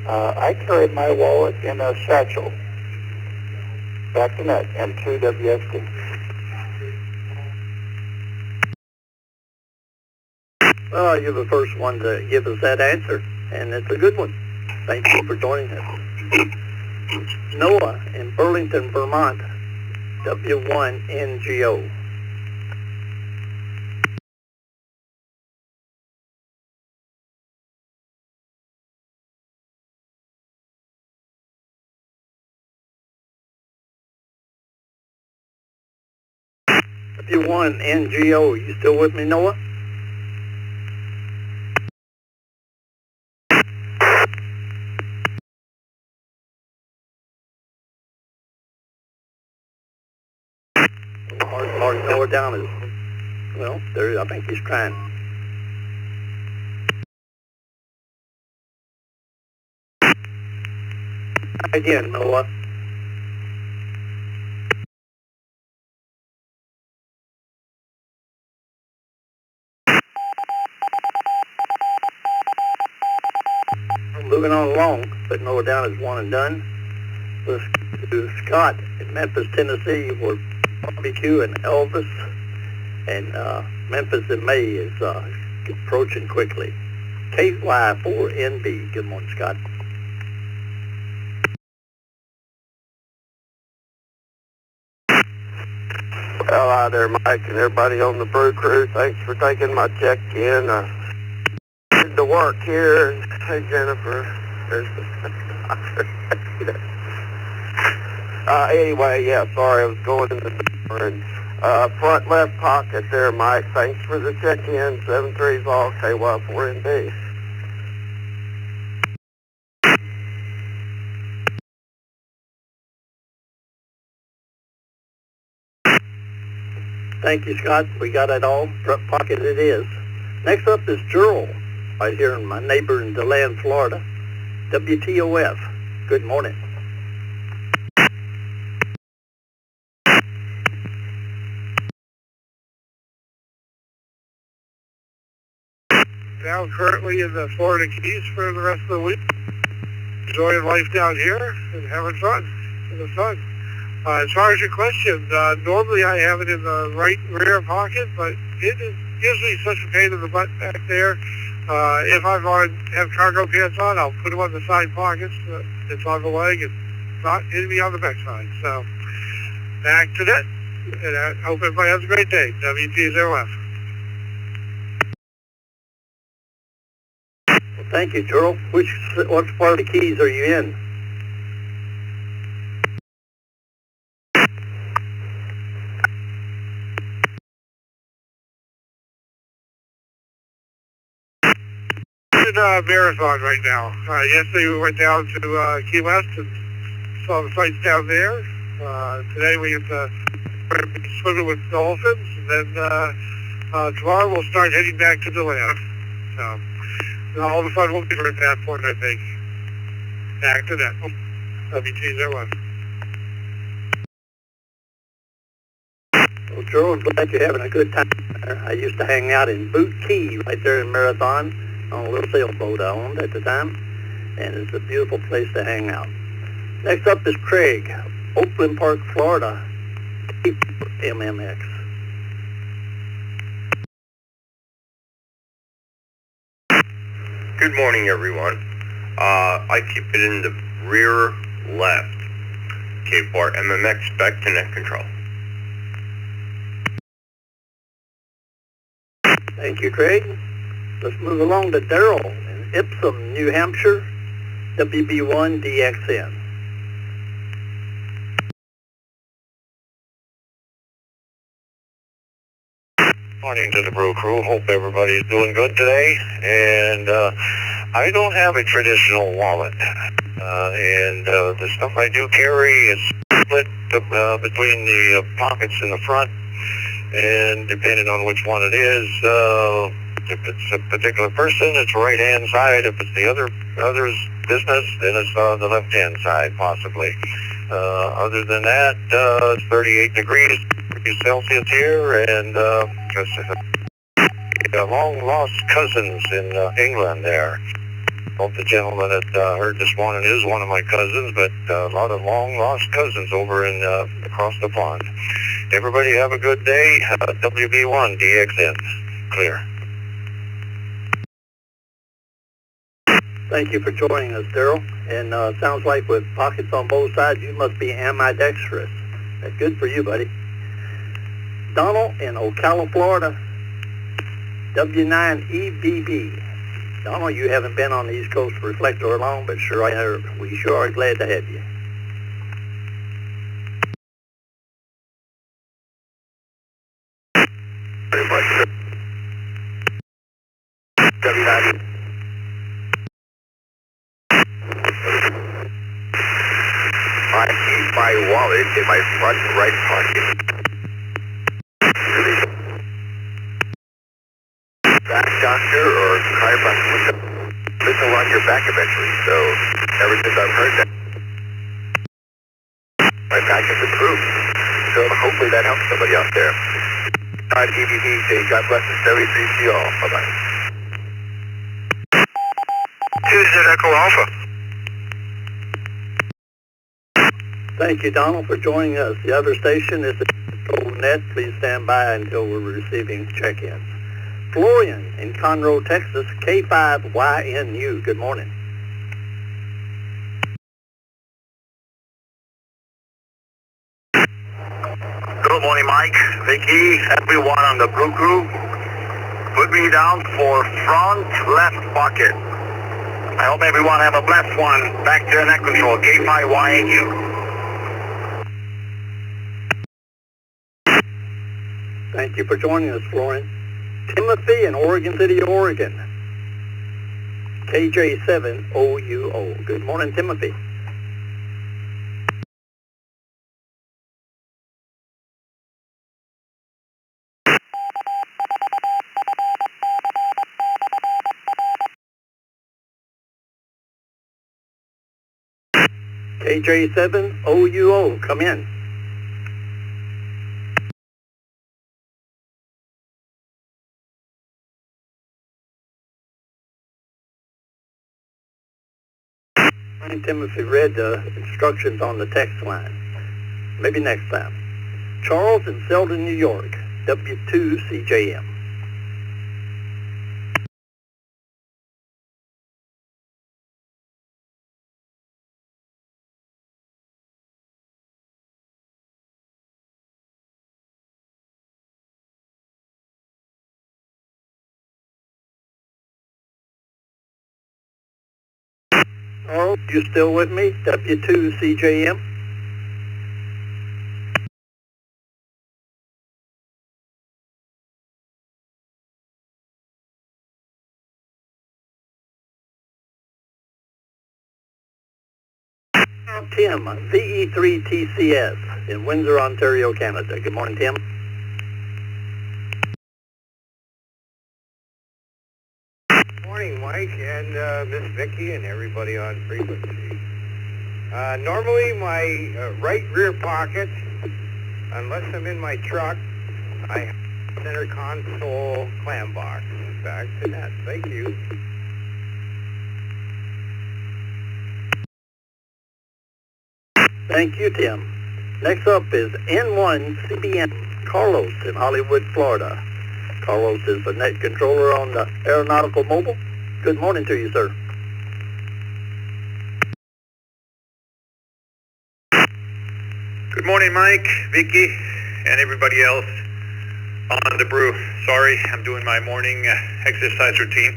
I carried my wallet in a satchel. Back to net, N2WXD. Well, you're the first one to give us that answer, and it's a good one. Thank you for joining us. Noah in Burlington, Vermont, W1NGO. W1NGO, you still with me, Noah? Hard to lower down is, well, there, I think he's trying. Again, Noah. Moving on along, but Noah down is one and done. Let's to Scott in Memphis, Tennessee, where barbecue and Elvis, and Memphis in May is approaching quickly. KY4NB. Good morning, Scott. Well, hi there, Mike, and everybody on the Brew crew. Thanks for taking my check-in. To work here. Hey, Jennifer. There's anyway, yeah, sorry, I was going in the door. And, front left pocket there, Mike. Thanks for the check-in. 7-3's all KY4NB. Thank you, Scott. We got it all. Front pocket it is. Next up is Gerald, right here in my neighbor in DeLand, Florida. WTOF. Good morning. Now currently in the Florida Keys for the rest of the week. Enjoying life down here and having fun in the sun. As far as your question, normally I have it in the right rear pocket, but it is usually such a pain in the butt back there. If I'm have cargo pants on, I'll put them on the side pockets. It's on the leg and not hitting me on the back side. So back to that. And I hope everybody has a great day. WT0F. Well, thank you, Gerald. What part of the Keys are you in? Marathon right now. Yesterday we went down to Key West and saw the sights down there. Today we get to swimming with dolphins, and then tomorrow we'll start heading back to the land. So all the fun will be right at that point, I think. Back to that. WT01. Well, Gerald, glad you're having a good time there. I used to hang out in Boot Key right there in Marathon on a little sailboat I owned at the time, and it's a beautiful place to hang out. Next up is Craig, Oakland Park, Florida, MMX. Good morning, everyone. I keep it in the rear left. K-Bar MMX back to net control. Thank you, Craig. Let's move along to Daryl in Ipsum, New Hampshire, WB1DXN. Morning to the Brew crew. Hope everybody's doing good today. And I don't have a traditional wallet. The stuff I do carry is split between the pockets in the front. And depending on which one it is, if it's a particular person, it's right-hand side. If it's the other's business, then it's the left-hand side, possibly. Other than that, it's 38 degrees Celsius here, and long-lost cousins in England there. Hope the gentleman that heard this morning is one of my cousins, but a lot of long-lost cousins over in across the pond. Everybody have a good day. WB1 DXN. Clear. Thank you for joining us, Daryl. And sounds like with pockets on both sides, you must be ambidextrous. That's good for you, buddy. Donald in Ocala, Florida, W9EBB. Donald, you haven't been on the East Coast Reflector long, but we sure are glad to have you. Very much, sir. W9. I keep my wallet in my front right pocket. Back doctor or chiropractor will on your back eventually. So ever since I've heard that, my back has improved. So hopefully that helps somebody out there. On EBB, say God bless us, 73 to you all. Bye-bye. Tuesday Echo Alpha. Thank you, Donald, for joining us. The other station is the Control Net. Please stand by until we're receiving check-ins. Florian in Conroe, Texas, K5YNU. Good morning. Good morning, Mike, Vicky, everyone on the Brew crew. Put me down for front left pocket. I hope everyone have a blessed one. Back to net control, K5YNU. Thank you for joining us, Florian. Timothy in Oregon City, Oregon, KJ7OUO. Good morning, Timothy. KJ7OUO, come in. Timothy read the instructions on the text line. Maybe next time. Charles in Selden, New York, W2CJM. Charles, you still with me? W2CJM. Tim, VE3TCS in Windsor, Ontario, Canada. Good morning, Tim. Good morning, Mike, and Miss Vicky, and everybody on frequency. Normally, my right rear pocket, unless I'm in my truck, I have a center console clam box. Back to that. Thank you. Thank you, Tim. Next up is N1CBN Carlos in Hollywood, Florida. Carlos is the net controller on the Aeronautical Mobile. Good morning to you, sir. Good morning, Mike, Vicky, and everybody else on the Brew. Sorry, I'm doing my morning exercise routine.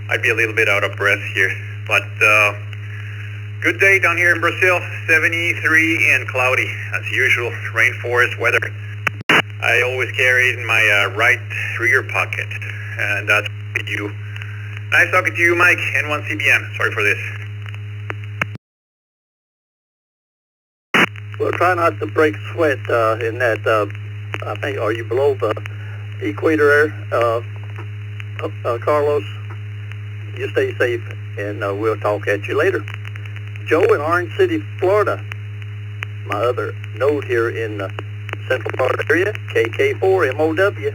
I'd be a little bit out of breath here, but good day down here in Brazil, 73 and cloudy, as usual, rainforest weather. I always carry it in my right rear pocket, and that's you. Nice talking to you, Mike, N1CBM. Sorry for this. Well, try not to break sweat in that, I think, are you below the equator there, Carlos? You stay safe, and we'll talk at you later. Joe in Orange City, Florida. My other node here in the Central Florida area, KK4 MOW.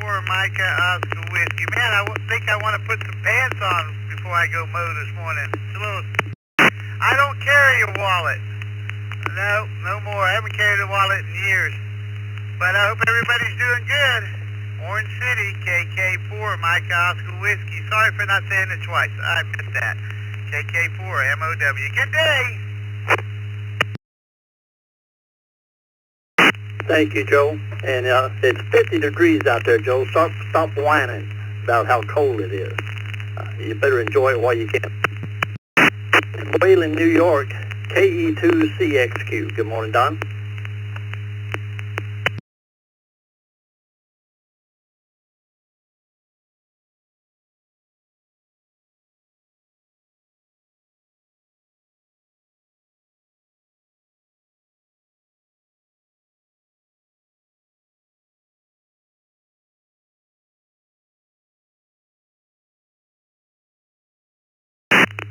For Micah Oscar Whiskey. Man, I think I want to put some pants on before I go mow this morning. It's a little... I don't carry a wallet. No more. I haven't carried a wallet in years. But I hope everybody's doing good. Orange City, KK4, Micah Oscar Whiskey. Sorry for not saying it twice. I missed that. KK4, MOW. Good day. Thank you, Joe. And it's 50 degrees out there, Joe. Stop whining about how cold it is. You better enjoy it while you can. Wayland, New York, KE2CXQ. Good morning, Don.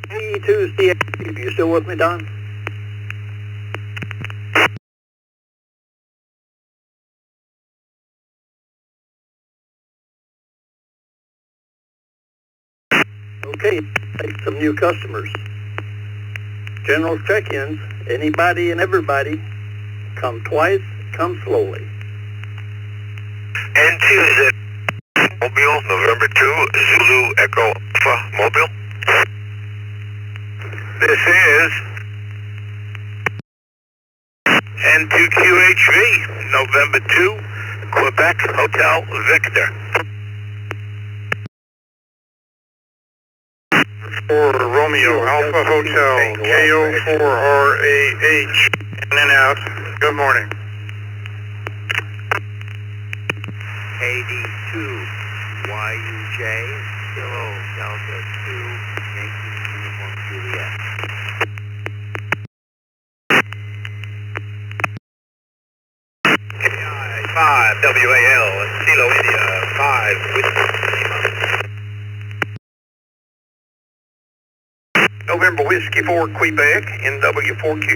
KE2CXQ. You still with me, Don? Okay, take some new customers. General check-ins, anybody and everybody. Come twice, come slowly. N2 Mobile, November 2, Zulu Echo Alpha Mobile. This is N2QHV, November 2, Quebec Hotel Victor. For Romeo Alpha Hotel, KO4RAH, in and out. Good morning. KD2YUJ, Kilo Delta 2, Yankee Uniform Juliet. 5 WAL, Kilo India, 5 Whiskey. November Whiskey 4 Quebec, NW4Q.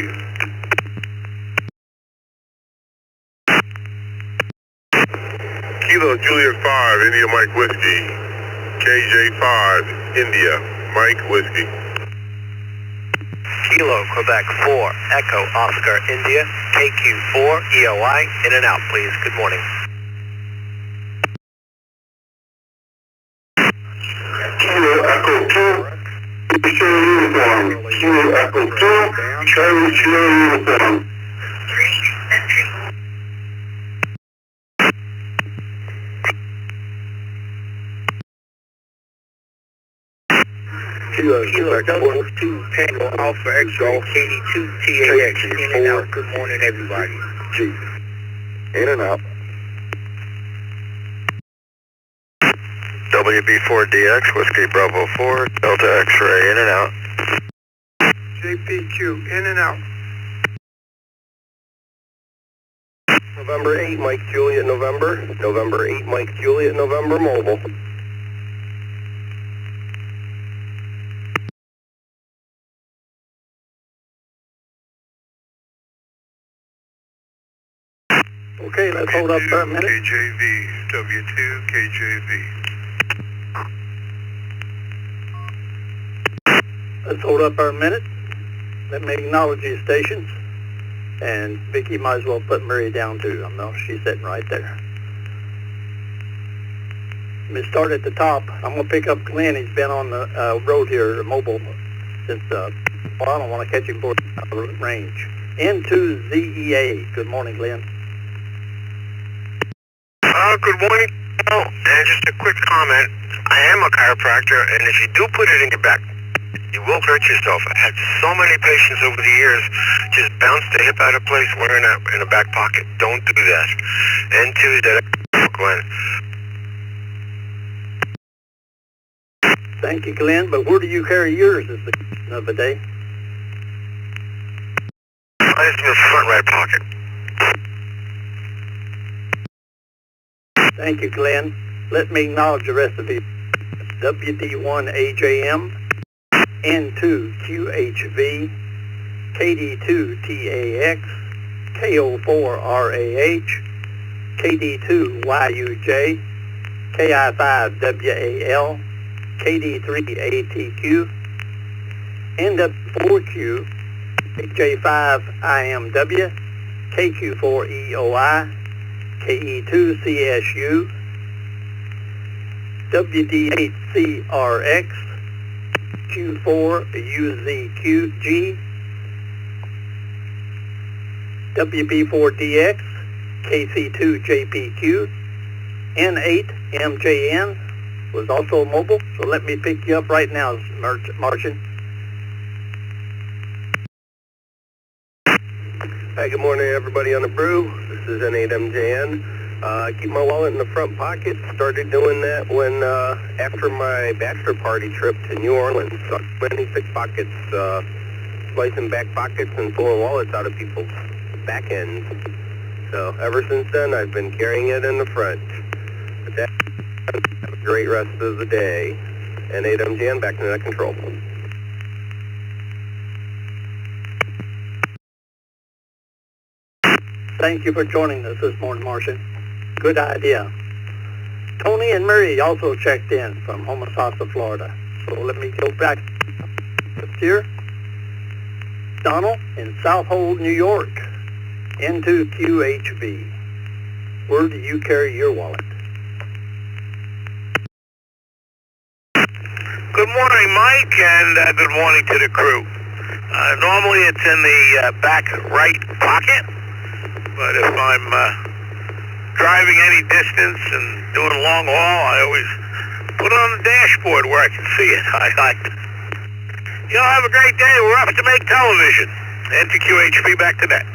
Kilo Juliet 5, India Mike Whiskey. KJ5, India, Mike Whiskey. Kilo Quebec 4, Echo Oscar India, KQ4, EOI, in and out please. Good morning. Kilo Echo 2, Charlie Uniform. Kilo Echo 2, Charlie Uniform. Kilo Double 2 Tango Alpha X-Ray KD2 TAX, in and out. Good morning everybody. Chief. In and out. WB4DX, Whiskey Bravo 4, Delta X-Ray, in and out. JPQ, in and out. November 8, Mike Juliet, November. November 8, Mike Juliet, November, mobile. Okay, let's hold up for a minute. KJV, W2, KJV. Let's hold up our minute. Let me acknowledge these stations. And Vicki might as well put Murray down too. I know she's sitting right there. Let me start at the top. I'm going to pick up Glenn. He's been on the road here, mobile, since, well, I don't want to catch him for range. N2ZEA. Good morning, Glenn. Good morning. Oh, and just a quick comment. I am a chiropractor, and if you do put it in your back You will hurt yourself. I had so many patients over the years just bounce the hip out of place wearing it in a back pocket. Don't do that. N2 that Glenn. Thank you, Glenn. But where do you carry yours is the question of the day. Mine's in the front right pocket. Thank you, Glenn. Let me acknowledge the rest of you. WD1AJM, N2QHV, KD2TAX, KO4RAH, KD2YUJ, KI5WAL, KD3ATQ, NW4Q, J5IMW, KQ4EOI, KE2CSU, WD8CRX, Q4UZQG, WB4DX, KC2JPQ, N8MJN was also mobile, so let me pick you up right now, Martian. Hi, good morning, everybody on the Brew. This is N8MJN. I keep my wallet in the front pocket. Started doing that when, after my bachelor party trip to New Orleans. So 26 pockets, slicing back pockets and pulling wallets out of people's back ends. So ever since then, I've been carrying it in the front. But that, have a great rest of the day. N8MJN, back to net control. Thank you for joining us this morning, Martian. Good idea. Tony and Mary also checked in from Homosassa, Florida. So let me go back here. Donald in Southold, New York, N2QHV. Where do you carry your wallet? Good morning, Mike, and good morning to the crew. Normally it's in the back right pocket, but if I'm driving any distance and doing a long haul, I always put it on the dashboard where I can see it. Have a great day. We're off to make television. N2QHV, back to that.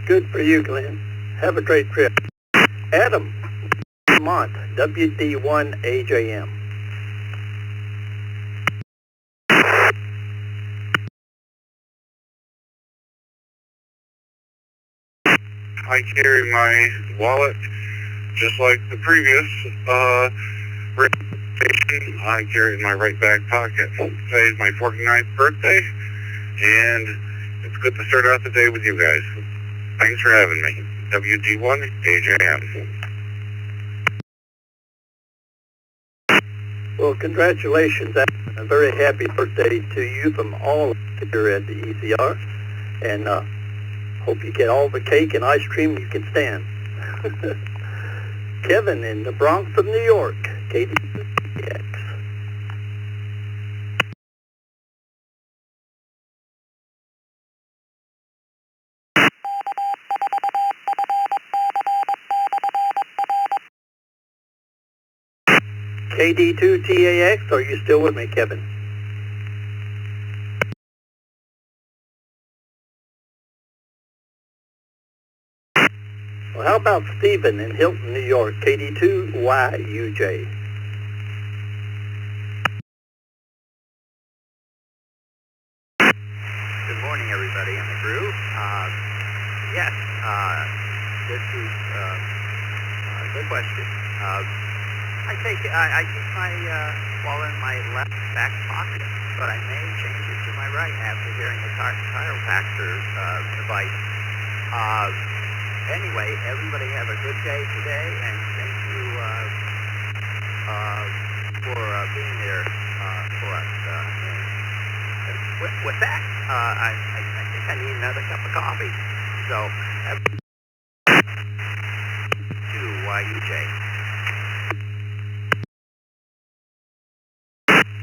Good for you, Glenn. Have a great trip. Adam, Vermont, WD1AJM. I carry my wallet just like the previous station. I carry it in my right back pocket. Today is my 49th birthday, and it's good to start out the day with you guys. Thanks for having me. WD1AJM. Well, congratulations. A very happy birthday to you from all of us here at the ECR. And hope you get all the cake and ice cream you can stand. Kevin in the Bronx of New York, KDX. KD2TAX, are you still with me, Kevin? Well, how about Stephen in Hilton, New York, KD2YUJ? Good morning, everybody on the Brew. Yes, this is a good question. I keep my wallet in my left back pocket, but I may change it to my right after hearing the chiropractor's advice. Anyway, everybody have a good day today, and thank you for being there for us. With that, I think I need another cup of coffee. So, to YUJ.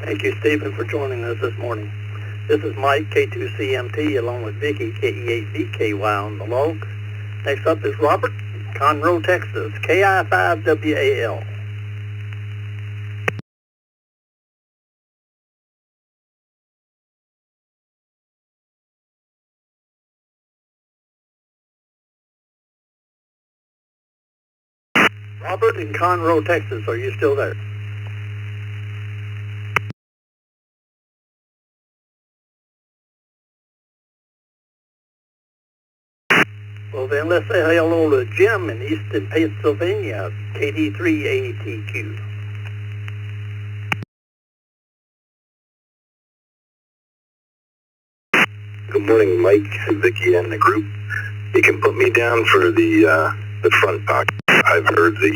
Thank you, Stephen, for joining us this morning. This is Mike, K2CMT, along with Vicky, KE8VKY on the log. Next up is Robert, Conroe, Texas, KI5WAL. Robert in Conroe, Texas, are you still there? Well, then let's say hello to Jim in Easton, Pennsylvania, KD3ATQ. Good morning, Mike, Vicky, and the group. You can put me down for the front pocket. I've heard the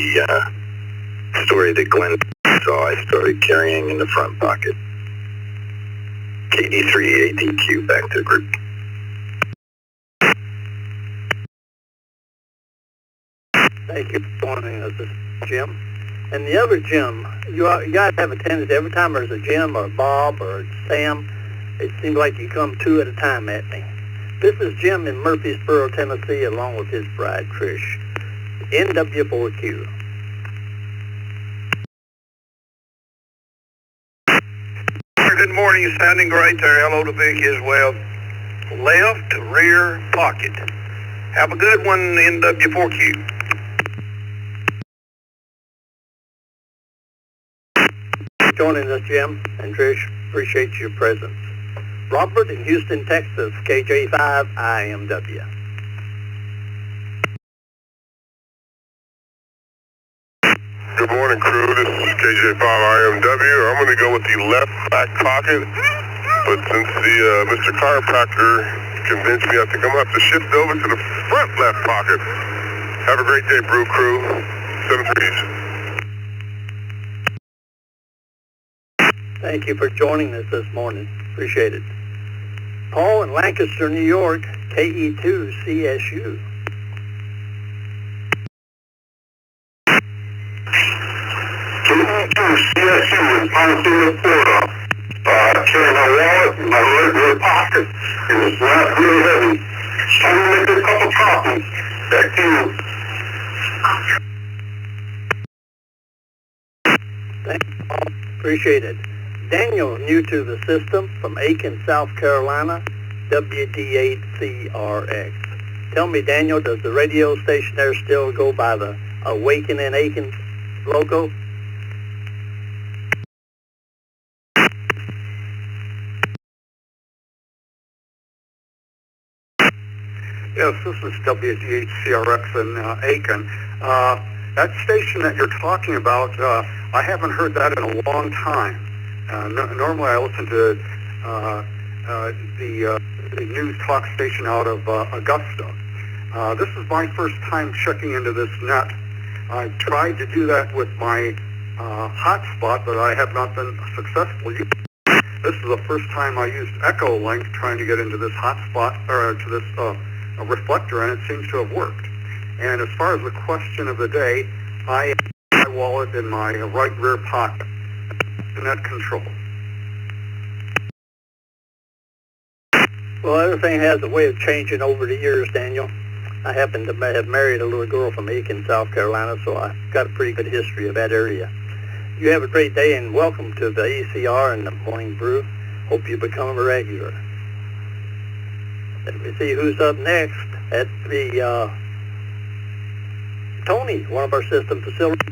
story that Glenn saw. I started carrying in the front pocket. KD3ATQ, back to the group. Thank you for joining us, this is Jim. And the other Jim, you guys have a tendency, every time there's a Jim or Bob or Sam, it seems like you come two at a time at me. This is Jim in Murfreesboro, Tennessee, along with his bride, Trish. NW4Q. Good morning, sounding great there. Hello to Vicky as well. Left rear pocket. Have a good one, NW4Q. Joining us, Jim and Trish. Appreciate your presence. Robert in Houston, Texas, KJ5IMW. Good morning, crew. This is KJ5IMW. I'm going to go with the left back pocket, but since the Mr. Chiropractor convinced me, I think I'm going to have to shift over to the front left pocket. Have a great day, Brew crew. 7-3s. Thank you for joining us this morning. Appreciate it. Paul in Lancaster, New York, KE2CSU. KE2CSU in Pontoon, Florida. Carrying my wallet in my right rear pocket, and it's not really heavy. I'm going to make a couple copies. Back to you. Thank you, Paul. Appreciate it. Daniel, new to the system, from Aiken, South Carolina, WD8CRX. Tell me, Daniel, does the radio station there still go by the Awaken in Aiken logo? Yes, this is WD8CRX in Aiken. That station that you're talking about, I haven't heard that in a long time. Normally I listen to the news talk station out of Augusta. This is my first time checking into this net. I've tried to do that with my hotspot, but I have not been successful. This is the first time I used Echo Link trying to get into this hotspot, or to this Reflector, and it seems to have worked. And as far as the question of the day, I have my wallet in my right rear pocket. Net control. Well, everything has a way of changing over the years, Daniel. I happen to have married a little girl from Aiken, South Carolina, so I've got a pretty good history of that area. You have a great day, and welcome to the ACR and the Morning Brew. Hope you become a regular. Let me see who's up next. That's the Tony, one of our system facilities,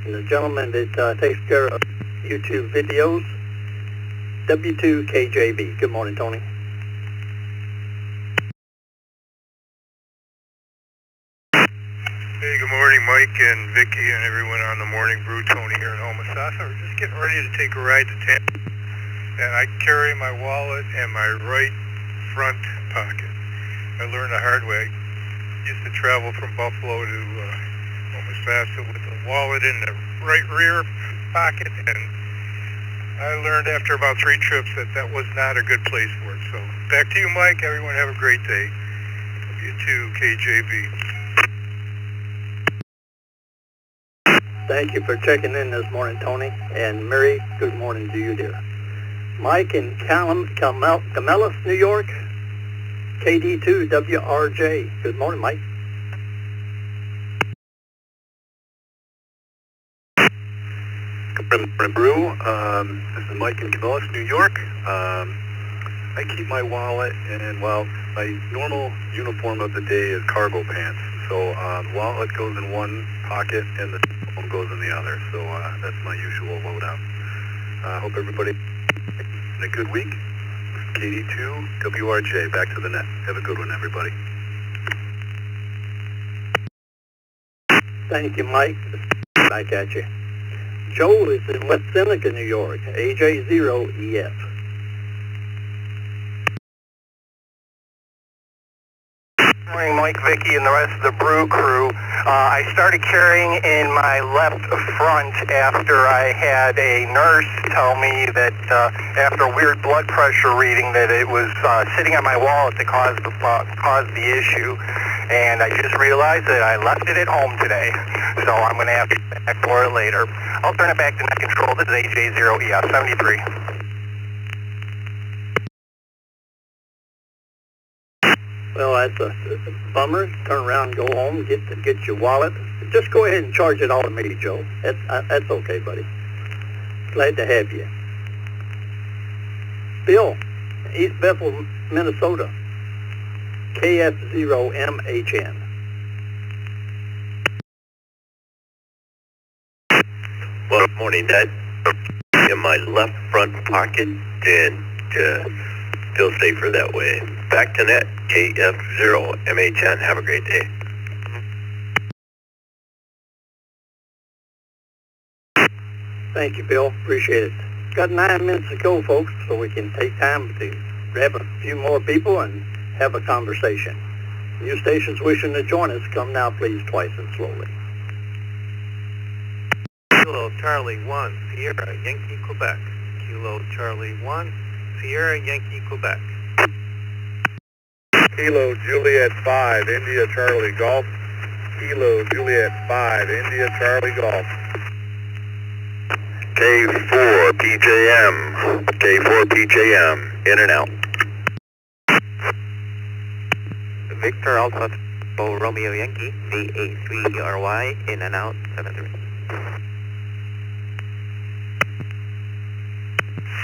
and the gentleman that takes care of YouTube videos, W2KJB. Good morning, Tony. Hey, good morning, Mike and Vicky and everyone on the Morning Brew. Tony here in Homosassa. We're just getting ready to take a ride to Tampa, and I carry my wallet in my right front pocket. I learned the hard way. I used to travel from Buffalo to Homosassa with the wallet in the right rear pocket, and I learned after about 3 trips that was not a good place for it. So back to you, Mike. Everyone have a great day. You too, KJB. Thank you for checking in this morning, Tony. And Mary, good morning to you, dear. Mike in Camellus, New York, KD2WRJ. Good morning, Mike. Good morning, Brew. This is Mike in Camellus, New York. I keep my wallet in, well, my normal uniform of the day is cargo pants. So the wallet goes in one pocket and the phone goes in the other. So that's my usual loadout. Hope everybody had a good week. KD2, WRJ, back to the net. Have a good one, everybody. Thank you, Mike. Back at you. Joe is in West Seneca, New York, AJ0EF. Morning, Mike, Vicky, and the rest of the Brew crew. I started carrying in my left front after I had a nurse tell me that after a weird blood pressure reading that it was sitting on my wallet that caused the issue. And I just realized that I left it at home today, so I'm going to have to get back for it later. I'll turn it back to net control. This is AJ0EF 73. Well, that's a bummer. Turn around, go home, get your wallet. Just go ahead and charge it all to me, Joe. That's okay, buddy. Glad to have you. Bill, East Bethel, Minnesota, KF0MHN. Well, good morning, Dad. In my left front pocket, and feel safer that way. Back to net, KF0MHN. Have a great day. Thank you, Bill. Appreciate it. Got 9 minutes to go, folks, so we can take time to grab a few more people and have a conversation. New stations wishing to join us, come now, please, twice and slowly. Kilo Charlie 1, Sierra Yankee, Quebec. Kilo Charlie 1, Sierra Yankee, Quebec. Kilo Juliet 5, India Charlie Golf. Kilo Juliet 5, India Charlie Golf. K4 PJM. K4 PJM. In and out. Victor Alpha Romeo Yankee, VA3RY, in and out, 73.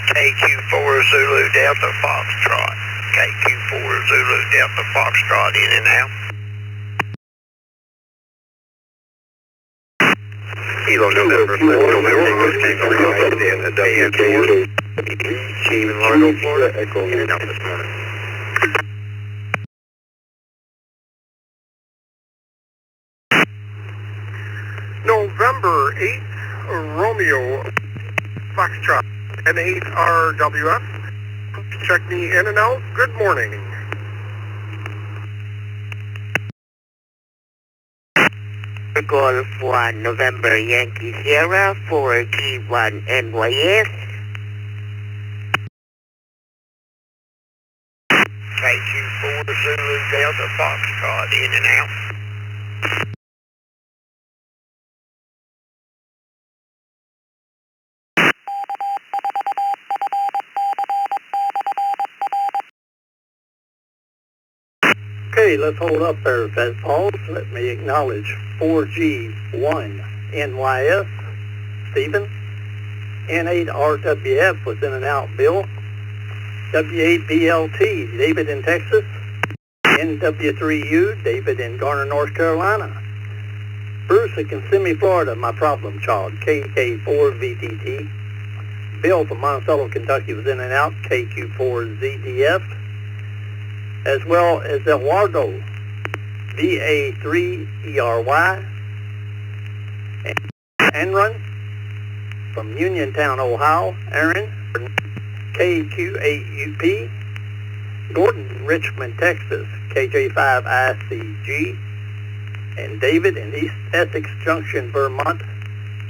KQ4 Zulu Delta Foxtrot. KQ4 Zulu Delta Foxtrot, in and out. Kilo November, and WK, Key in Largo, Florida, Echo, in and out this morning. November 8, Romeo Foxtrot, N8RWF. Check me in and out. Good morning. Golf 1 November Yankee Sierra 4G1 NYS. KQ4 Zulu Delta Foxtrot, in and out. Okay, let's hold up there, Fed Pauls. Let me acknowledge 4G1 NYS, Stephen. N8RWF was in and out, Bill. W8BLT, David in Texas. NW3U, David in Garner, North Carolina. Bruce in Kissimmee, Florida, my problem child, KK4VTT. Bill from Monticello, Kentucky was in and out, KQ4ZTF. As well as Eduardo, VA3ERY. Enron from Uniontown, Ohio, Aaron, KQ8UP. Gordon, Richmond, Texas, KJ5ICG. And David in East Essex Junction, Vermont,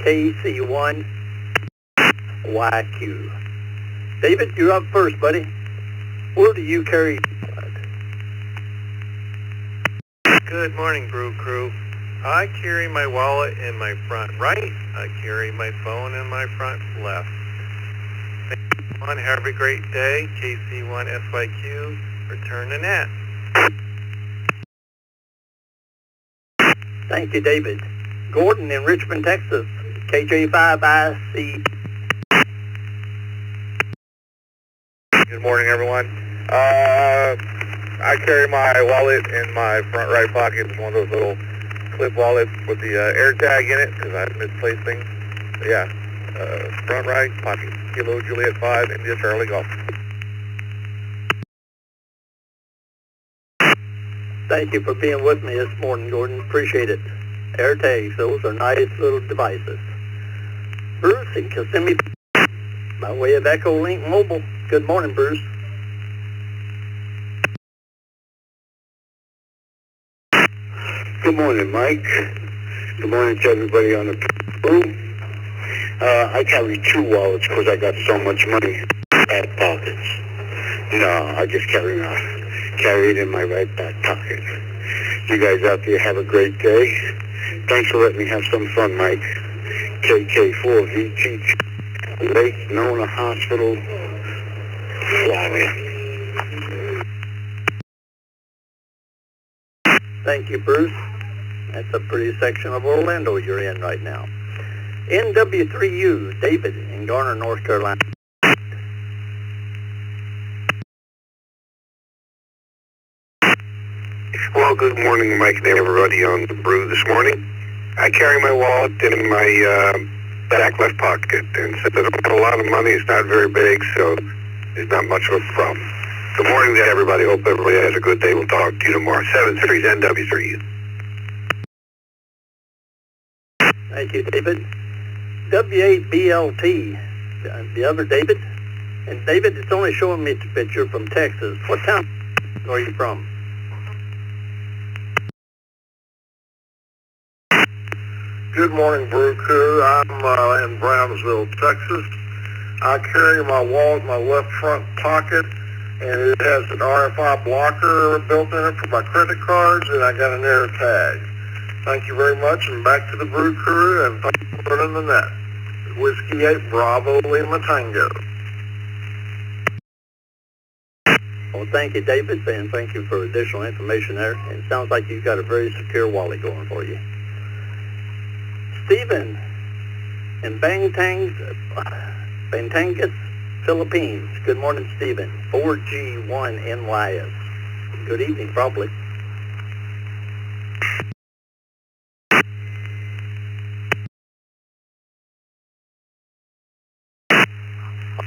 KC1YQ. David, you're up first, buddy. Where do you carry? Good morning, Brew crew. I carry my wallet in my front right. I carry my phone in my front left. Have a great day. KC1SYQ, return to net. Thank you, David. Gordon in Richmond, Texas, KJ5IC. Good morning, everyone. I I carry my wallet in my front right pocket. It's one of those little clip wallets with the air tag in it because I misplaced things. But yeah, front right pocket. Kilo Juliet 5, India Charlie Golf. Thank you for being with me this morning, Gordon. Appreciate it. Air tags, those are nice little devices. Bruce in Kissimmee, by way of Echo Link Mobile. Good morning, Bruce. Good morning, Mike. Good morning to everybody on the Brew. I carry two wallets because I got so much money. Back pockets. No, I just carry it in my right back pocket. You guys out there have a great day. Thanks for letting me have some fun, Mike. KK4VT, Lake Nona Hospital, Florida. Thank you, Bruce. That's a pretty section of Orlando you're in right now. NW3U, David in Garner, North Carolina. Well, good morning, Mike and everybody on the Brew this morning. I carry my wallet in my back left pocket, and since I don't have a lot of money, it's not very big, so it's not much of a problem. Good morning to everybody. Hope everybody has a good day. We'll talk to you tomorrow. 7 Series NW3. Thank you, David. W8BLT, the other David. And David, it's only showing me that you're from Texas. What town are you from? Good morning, Brew Crew. I'm in Brownsville, Texas. I carry my wallet in my left front pocket, and it has an RFI blocker built in it for my credit cards, and I got an air tag. Thank you very much, and back to the Brew Crew, and thank you for running the net. Whiskey 8 Bravo Lima Tango. Well, thank you, David, and thank you for additional information there. And it sounds like you've got a very secure wallet going for you. Stephen in Batangas, Philippines. Good morning, Stephen. 4G1NYS. Good evening, probably.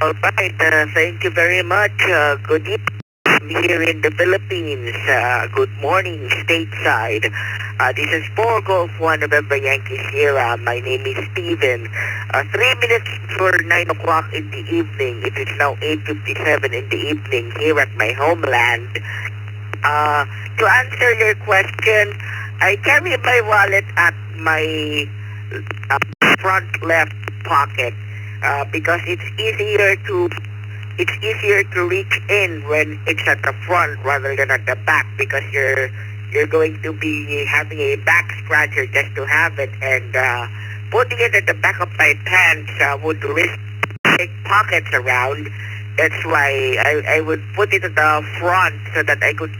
All right, thank you very much. Good evening here in the Philippines. Good morning, stateside. This is 4 Golf 1 November Yankee Sierra. My name is Steven. 3 minutes for 9 o'clock in the evening. It is now 8:57 in the evening here at my homeland. To answer your question, I carry my wallet at my front left pocket. Because it's easier to reach in when it's at the front rather than at the back, because you're going to be having a back scratcher just to have it, and putting it at the back of my pants would risk big pockets around. That's why I would put it at the front so that I could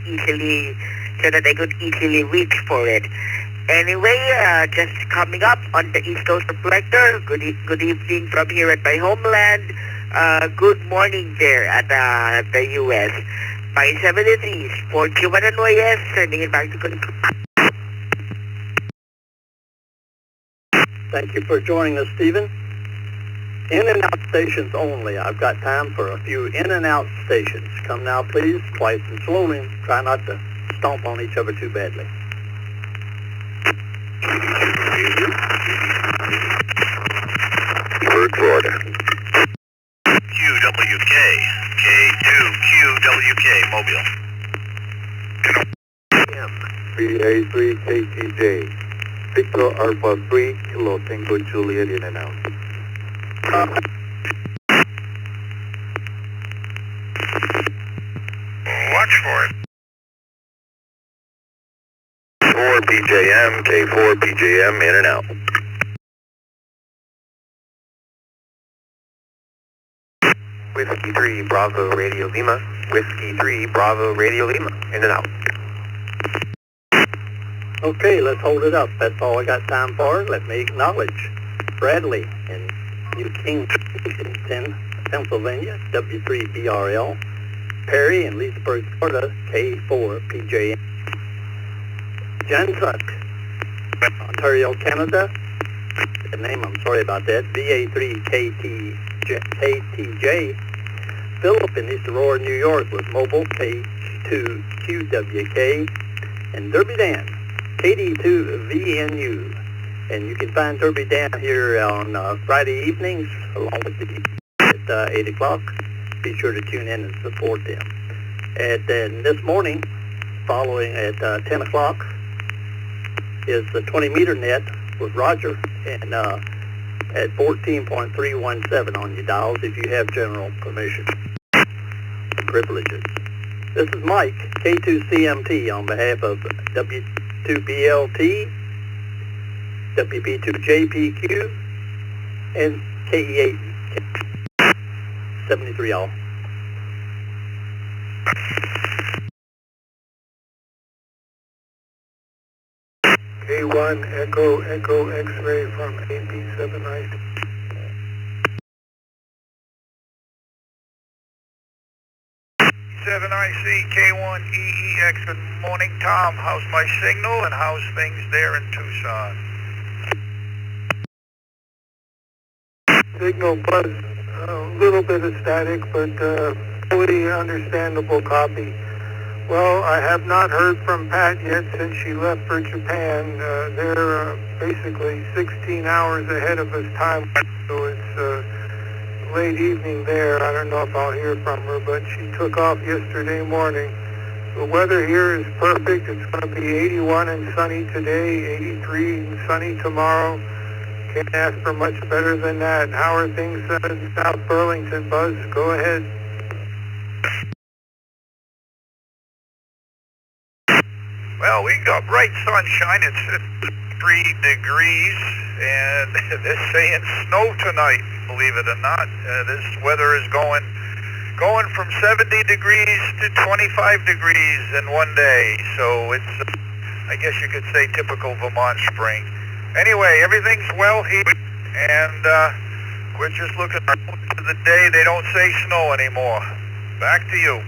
easily reach for it. Anyway, just coming up on the East Coast Reflector. Good evening from here at my homeland. Good morning there at the U.S. My 73 is 4Q1NYS, sending it back to control. Thank you for joining us, Stephen. In and out stations only. I've got time for a few in and out stations. Come now, please, twice and slowly. Try not to stomp on each other too badly. Bird, Florida. QWK, K2QWK, Mobile. BA3KTJ, Victor Alpha 3, Kilo Tango Juliet in and out. Watch for it. 4PJM, K4PJM, in and out. Whiskey 3 Bravo Radio Lima, Whiskey 3 Bravo Radio Lima, in and out. Okay, let's hold it up. That's all I got time for. Let me acknowledge Bradley in New Kensington, Pennsylvania, W3BRL. Perry in Leesburg, Florida, K4PJ. Jansuk, Ontario, Canada. The name, I'm sorry about that, VA3KTJ. Philip in East Aurora, New York with mobile, K2QWK. And Derby Dan, KD2VNU. And you can find Derby Dan here on Friday evenings along with the at 8 o'clock. Be sure to tune in and support them. This morning, following at 10 o'clock, is the 20-meter net with Roger and at 14.317 on your dials if you have general permission and privileges. This is Mike, K2CMT, on behalf of W2BLT, WP2JPQ, and KE8 73 all. K1 Echo X-ray from AB7I. 7IC K1EEX, good morning, Tom. How's my signal and how's things there in Tucson? Signal was a little bit of static, but fully understandable copy. Well, I have not heard from Pat yet since she left for Japan. They're basically 16 hours ahead of us time, so it's late evening there. I don't know if I'll hear from her, but she took off yesterday morning. The weather here is perfect. It's going to be 81 and sunny today, 83 and sunny tomorrow. Can't ask for much better than that. How are things in South Burlington, Buzz? Go ahead. Well, we got bright sunshine. It's 3 degrees, and they're saying snow tonight, believe it or not. This weather is going from 70 degrees to 25 degrees in one day. So it's, I guess you could say, typical Vermont spring. Anyway, everything's well here, and we're just looking forward to the day they don't say snow anymore. Back to you.